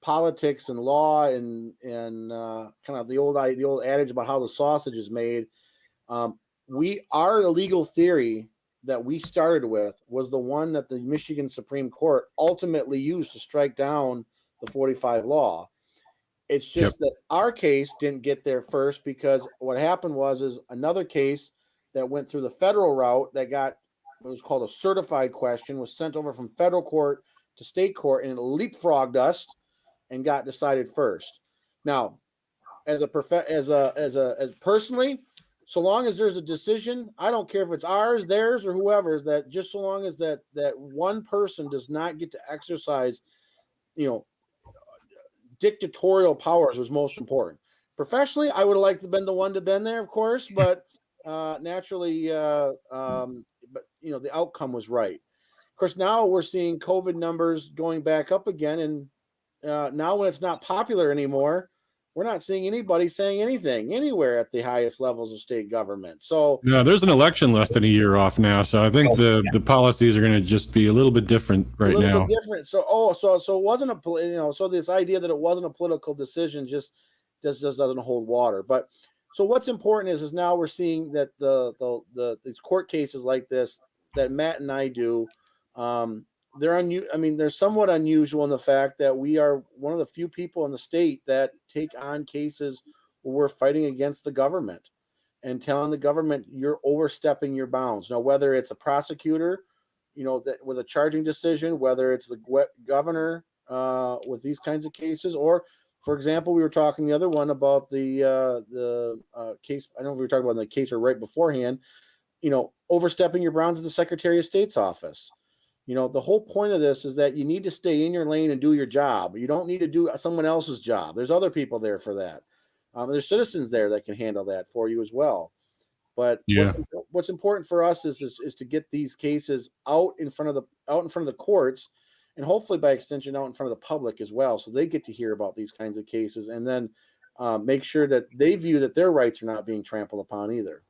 politics and law and kind of the old adage about how the sausage is made. Our legal theory that we started with was the one that the Michigan Supreme Court ultimately used to strike down the 45 law. It's just that our case didn't get there first, because what happened was another case that went through the federal route that got what was called a certified question, was sent over from federal court to state court, and it leapfrogged us and got decided first. Now, as personally, so long as there's a decision, I don't care if it's ours, theirs, or whoever's, that just so long as that one person does not get to exercise, dictatorial powers was most important. Professionally, I would have liked to have been the one to been there, of course, but naturally, but the outcome was right. Of course, now we're seeing COVID numbers going back up again, and now when it's not popular anymore, we're not seeing anybody saying anything anywhere at the highest levels of state government. So no, there's an election less than a year off now, so I think the policies are going to just be a little bit different right now. Bit different. So it wasn't so this idea that it wasn't a political decision just doesn't hold water. But so what's important is now we're seeing that these court cases like this that Matt and I do, they're somewhat unusual in the fact that we are one of the few people in the state that take on cases where we're fighting against the government and telling the government you're overstepping your bounds. Now, whether it's a prosecutor, that with a charging decision, whether it's the governor with these kinds of cases, or, for example, we were talking the other one about the case. I don't know if we were talking about the case or right beforehand. Overstepping your bounds at the Secretary of State's office. The whole point of this is that you need to stay in your lane and do your job. You don't need to do someone else's job. There's other people there for that. There's citizens there that can handle that for you as well. But what's important for us is to get these cases out in front of the courts, and hopefully by extension out in front of the public as well, so they get to hear about these kinds of cases, and then make sure that they view that their rights are not being trampled upon either.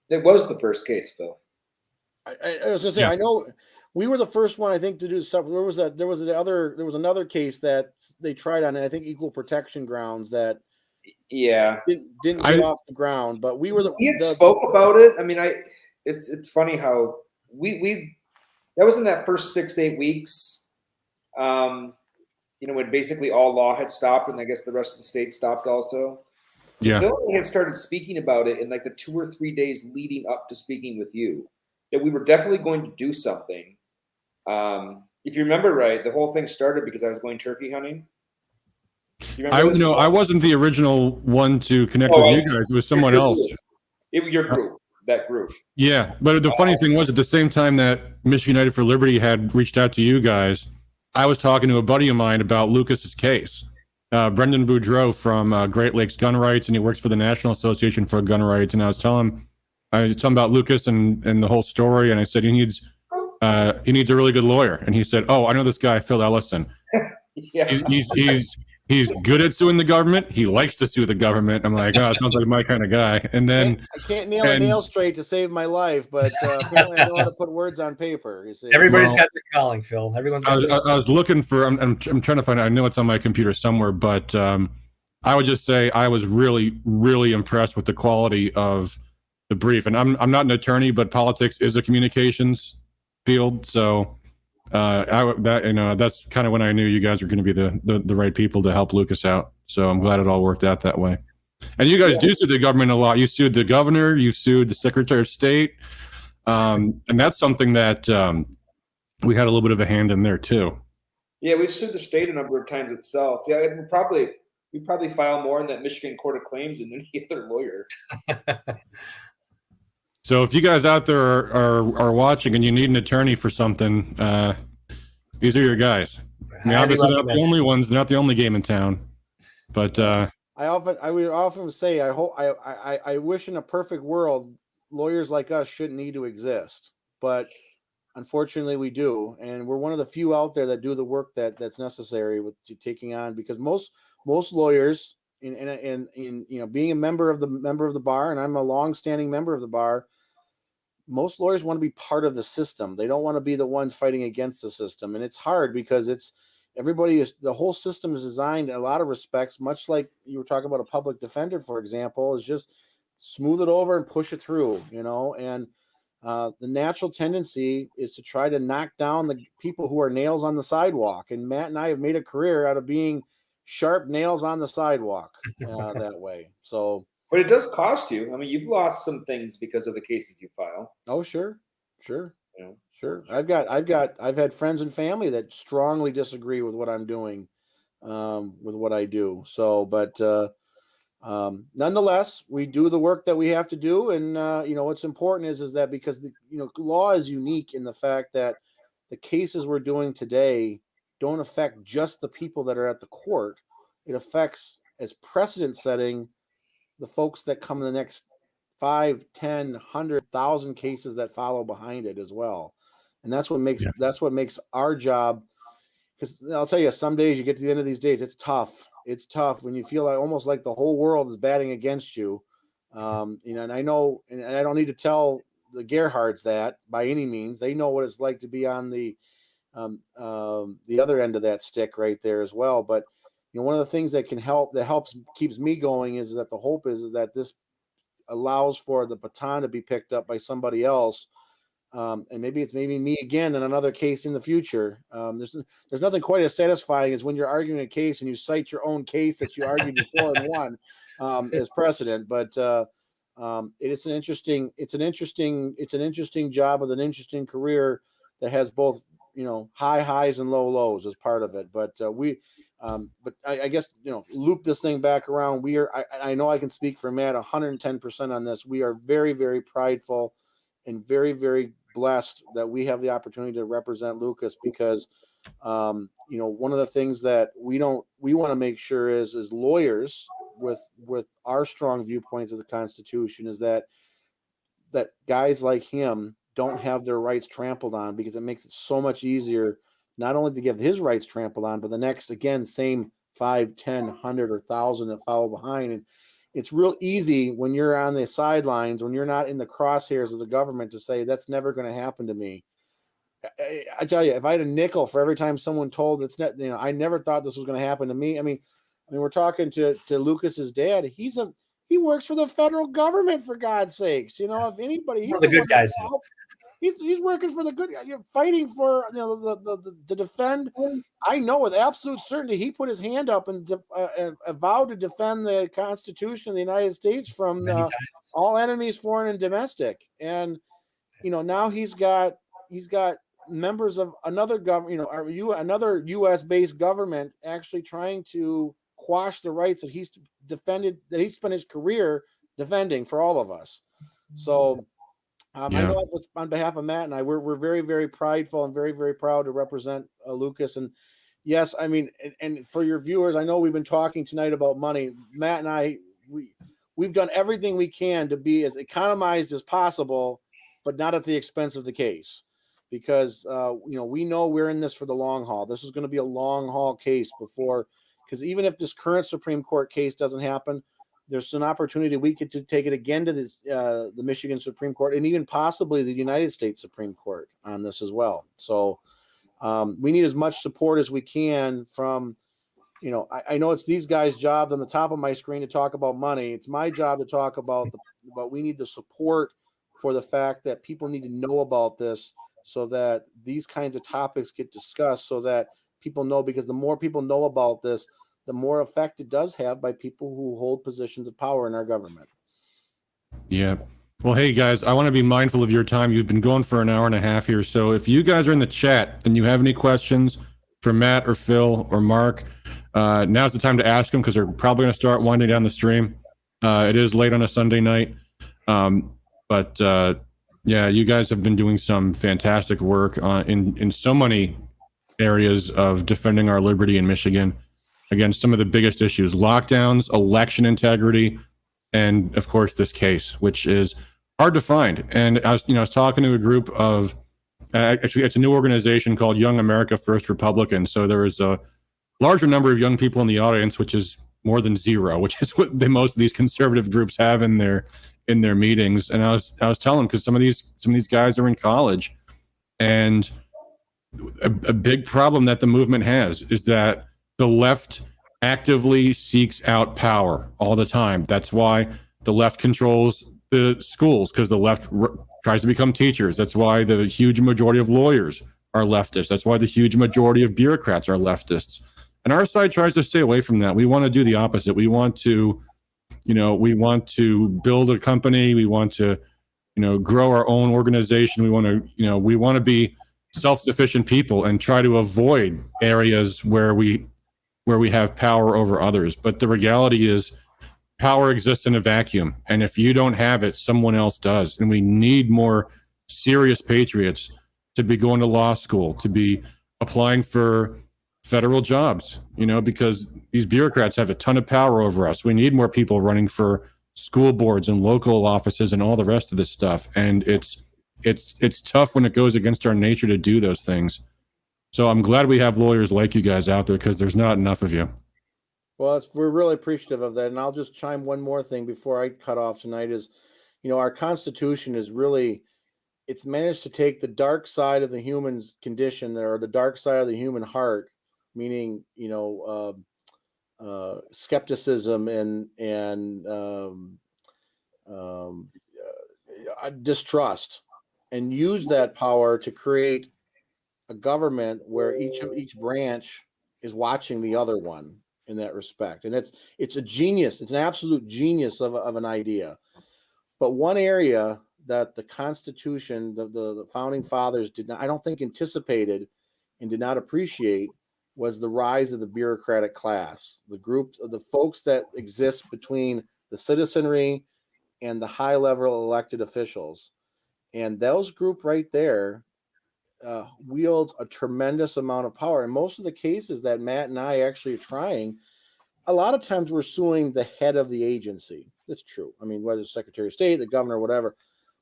It was the first case, though. I was going to say, I know we were the first one, I think, to do stuff. There was another case that they tried on, I think, equal protection grounds that didn't get off the ground. But we spoke about it. I mean, it's funny how we that was in that first 6-8 weeks. When basically all law had stopped, and I guess the rest of the state stopped also. Yeah. Phil had started speaking about it in like the 2 or 3 days leading up to speaking with you, that we were definitely going to do something. If you remember right, the whole thing started because I was going turkey hunting. You I remember this? no, I wasn't the original one to connect Oh, with you guys. It was someone your else. group. Your group, that group. Yeah, but the funny thing was, at the same time that Michigan United for Liberty had reached out to you guys, I was talking to a buddy of mine about Lucas's case. Brendan Boudreau from Great Lakes Gun Rights, and he works for the National Association for Gun Rights. And I was telling him about Lucas and the whole story, and I said he needs a really good lawyer. And he said, "Oh, I know this guy, Phil Ellison. Yeah. He's good at suing the government. He likes to sue the government." I'm like, "Oh, it sounds like my kind of guy." And then I can't nail a nail straight to save my life, but apparently I know how to put words on paper. You see. Everybody's got their calling, Phil. Everyone's got I was looking for. I'm trying to find. I know it's on my computer somewhere, but I would just say I was really, really impressed with the quality of the brief. And I'm not an attorney, but politics is a communications field, so that's kind of when I knew you guys were going to be the right people to help Lucas out. So I'm glad it all worked out that way. And you guys do sue the government a lot. You sued the governor, you sued the Secretary of State, and that's something that we had a little bit of a hand in there too. Yeah, we've sued the state a number of times itself. Yeah, we probably file more in that Michigan Court of Claims than any other lawyer. So if you guys out there are watching and you need an attorney for something, these are your guys. I mean, obviously they're not the only ones. They're not the only game in town. But I would often say I wish in a perfect world lawyers like us shouldn't need to exist, but unfortunately we do, and we're one of the few out there that do the work that's necessary with taking on, because most lawyers in being a member of the bar, and I'm a long-standing member of the bar, most lawyers want to be part of the system. They don't want to be the ones fighting against the system. And it's hard because the whole system is designed in a lot of respects, much like you were talking about a public defender, for example, is just smooth it over and push it through, and the natural tendency is to try to knock down the people who are nails on the sidewalk. And Matt and I have made a career out of being sharp nails on the sidewalk that way. So, but it does cost you. I mean, you've lost some things because of the cases you file. Oh, sure. Yeah. Sure. I've had friends and family that strongly disagree with what I'm doing, with what I do. So, but nonetheless, we do the work that we have to do. And, what's important is that because law is unique in the fact that the cases we're doing today don't affect just the people that are at the court. It affects, as precedent setting, the folks that come in the next 5, 10, 100,000 cases that follow behind it as well. And that's what makes our job, because I'll tell you, some days you get to the end of these days, it's tough. It's tough when you feel like almost like the whole world is batting against you. And I know, and I don't need to tell the Gerhards that by any means. They know what it's like to be on the other end of that stick right there as well. But one of the things that keeps me going is that the hope is that this allows for the baton to be picked up by somebody else. And maybe it's me again in another case in the future. There's nothing quite as satisfying as when you're arguing a case and you cite your own case that you argued before and won as precedent. But it's an interesting job with an interesting career that has both high highs and low lows as part of it. But I guess loop this thing back around. I know I can speak for Matt 110% on this. We are very, very prideful and very, very blessed that we have the opportunity to represent Lucas, because one of the things that we want to make sure is lawyers with our strong viewpoints of the Constitution is that guys like him don't have their rights trampled on, because it makes it so much easier not only to get his rights trampled on, but the next, again, same 5, 10, 100 or 1,000 that follow behind. And it's real easy when you're on the sidelines, when you're not in the crosshairs of the government, to say that's never going to happen to me. I tell you, if I had a nickel for every time someone told it's not, I never thought this was going to happen to me. I mean, we're talking to Lucas's dad. He works for the federal government, for God's sakes. If anybody, he's the good guys. He's working for the good. You're fighting for to defend. I know with absolute certainty he put his hand up and vowed to defend the Constitution of the United States from all enemies, foreign and domestic. And now he's got members of another government, another U.S. based government actually trying to quash the rights that he's defended, that he spent his career defending for all of us. So I know on behalf of Matt and I, we're very, very prideful and very, very proud to represent Lucas. And yes, I mean, and for your viewers, I know we've been talking tonight about money. Matt and I, we've done everything we can to be as economized as possible, but not at the expense of the case, because we know we're in this for the long haul. This is going to be a long haul case because even if this current Supreme Court case doesn't happen, there's an opportunity we get to take it again to the Michigan Supreme Court and even possibly the United States Supreme Court on this as well. So we need as much support as we can from, I know it's these guys' jobs on the top of my screen to talk about money. It's my job to talk about but we need the support for the fact that people need to know about this so that these kinds of topics get discussed, so that people know, because the more people know about this, the more effect it does have by people who hold positions of power in our government. Yeah. Well, hey guys, I want to be mindful of your time. You've been going for an hour and a half here. So if you guys are in the chat and you have any questions for Matt or Phil or Mark, now's the time to ask them, because they're probably going to start winding down the stream. It is late on a Sunday night. Yeah, you guys have been doing some fantastic work in so many areas of defending our liberty in Michigan against some of the biggest issues: lockdowns, election integrity, and of course this case, which is hard to find. And I was talking to a group of actually, it's a new organization called Young America First Republicans. So there is a larger number of young people in the audience, which is more than zero, which is what most of these conservative groups have in their meetings. And I was telling them, because some of these guys are in college, and a big problem that the movement has is that the left actively seeks out power all the time. That's why the left controls the schools, because the left tries to become teachers. That's why the huge majority of lawyers are leftists. That's why the huge majority of bureaucrats are leftists. And our side tries to stay away from that. We want to do the opposite. We want to build a company. We want to, grow our own organization. We want to be self-sufficient people and try to avoid areas where we have power over others. But the reality is, power exists in a vacuum, and if you don't have it, someone else does. And we need more serious patriots to be going to law school, to be applying for federal jobs, because these bureaucrats have a ton of power over us. We need more people running for school boards and local offices and all the rest of this stuff. And it's tough when it goes against our nature to do those things. So I'm glad we have lawyers like you guys out there, because there's not enough of you. Well, we're really appreciative of that. And I'll just chime one more thing before I cut off tonight is, our Constitution is really, it's managed to take the dark side of the human's condition, or the dark side of the human heart, meaning, skepticism and distrust, and use that power to create a government where each branch is watching the other one in that respect. And it's a genius. It's an absolute genius of an idea. But one area that the Constitution, the founding fathers did not, I don't think, anticipated and did not appreciate, was the rise of the bureaucratic class, the group of the folks that exist between the citizenry and the high level elected officials. And those group right there wields a tremendous amount of power. In most of the cases that Matt and I actually are trying, a lot of times we're suing the head of the agency. That's true. I mean, whether it's Secretary of State, the governor, whatever.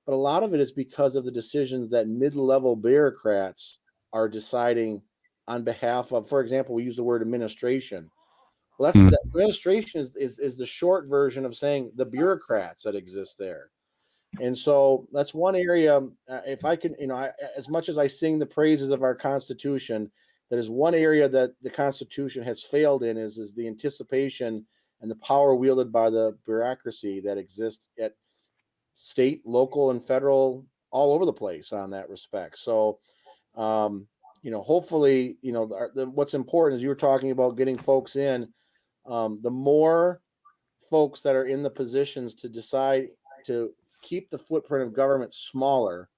But a lot of it is because of the decisions that mid-level bureaucrats are deciding on behalf of. For example, we use the word administration. Well, that administration is the short version of saying the bureaucrats that exist there. And so that's one area. If I can, as much as I sing the praises of our Constitution, that is one area that the Constitution has failed in is the anticipation and the power wielded by the bureaucracy that exists at state, local, and federal, all over the place on that respect. So, hopefully, what's important is you were talking about getting folks in. The more folks that are in the positions to decide to keep the footprint of government smaller,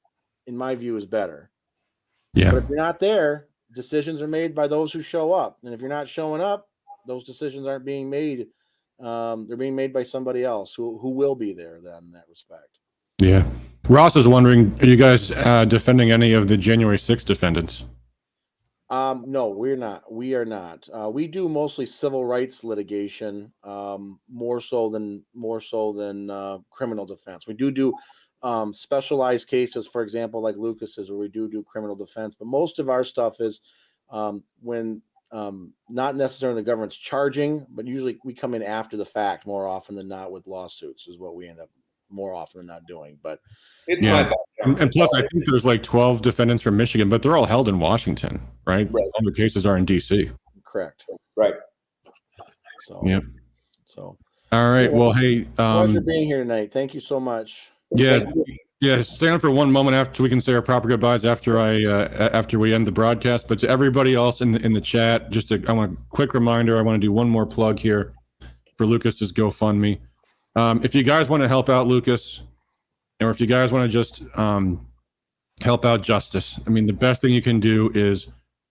in my view, is better. Yeah. But if you're not there, decisions are made by those who show up. And if you're not showing up, those decisions aren't being made. They're being made by somebody else who will be there then in that respect. Yeah. Ross is wondering, are you guys defending any of the January 6th defendants? No, we're not. We are not. We do mostly civil rights litigation, more so than criminal defense. We do specialized cases, for example, like Lucas's, where we do criminal defense. But most of our stuff is when not necessarily the government's charging, but usually we come in after the fact more often than not with lawsuits is what we end up more often than not doing. But It's Yeah. my background. And plus, I think there's like 12 defendants from Michigan, but they're all held in Washington, right? Right. All the cases are in D.C. correct. Right. So Yep. So All right. Yeah. Well, hey, pleasure being here tonight. Thank you so much. yeah. Stay on for one moment after we can say our proper goodbyes after after we end the broadcast. But to everybody else in the chat, I want a quick reminder. I want to do one more plug here for Lucas's GoFundMe. If you guys want to help out Lucas, or if you guys want to just help out justice, I mean, the best thing you can do is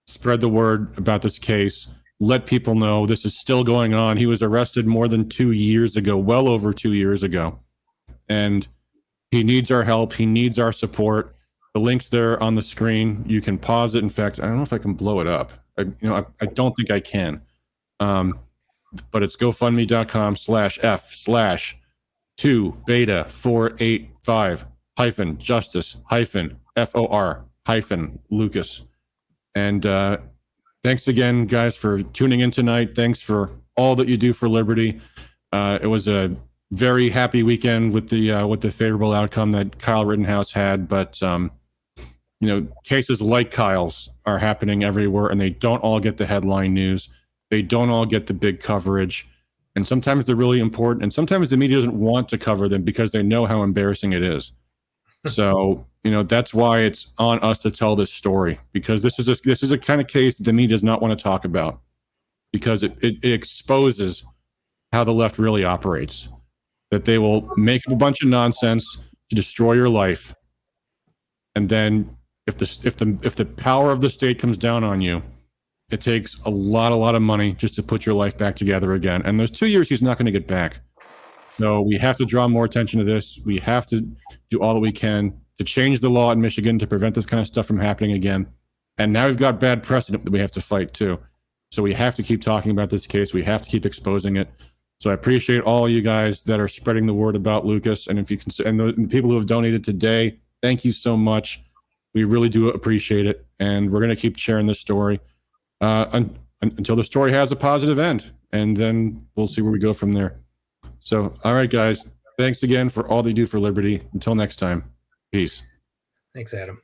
spread the word about this case. Let people know this is still going on. He was arrested more than 2 years ago, well over 2 years ago. And he needs our help. He needs our support. The link's there on the screen. You can pause it. In fact, I don't know if I can blow it up. I don't think I can. But it's GoFundMe.com/F/2beta485-justice-FOR-Lucas. And thanks again, guys, for tuning in tonight. Thanks for all that you do for liberty. It was a very happy weekend with the favorable outcome that Kyle Rittenhouse had. But cases like Kyle's are happening everywhere, and they don't all get the headline news. They don't all get the big coverage. And sometimes they're really important, and sometimes the media doesn't want to cover them because they know how embarrassing it is. So, that's why it's on us to tell this story, because this is a kind of case that the media does not want to talk about, because it exposes how the left really operates. That they will make a bunch of nonsense to destroy your life, and then if the power of the state comes down on you, it takes a lot of money just to put your life back together again. And those 2 years he's not going to get back. So we have to draw more attention to this. We have to do all that we can to change the law in Michigan to prevent this kind of stuff from happening again. And now we've got bad precedent that we have to fight too. So we have to keep talking about this case. We have to keep exposing it. So I appreciate all you guys that are spreading the word about Lucas. And if you can, and the people who have donated today, thank you so much. We really do appreciate it. And we're going to keep sharing this story until the story has a positive end. And then we'll see where we go from there. So, all right, guys, thanks again for all they do for liberty. Until next time, peace. Thanks, Adam.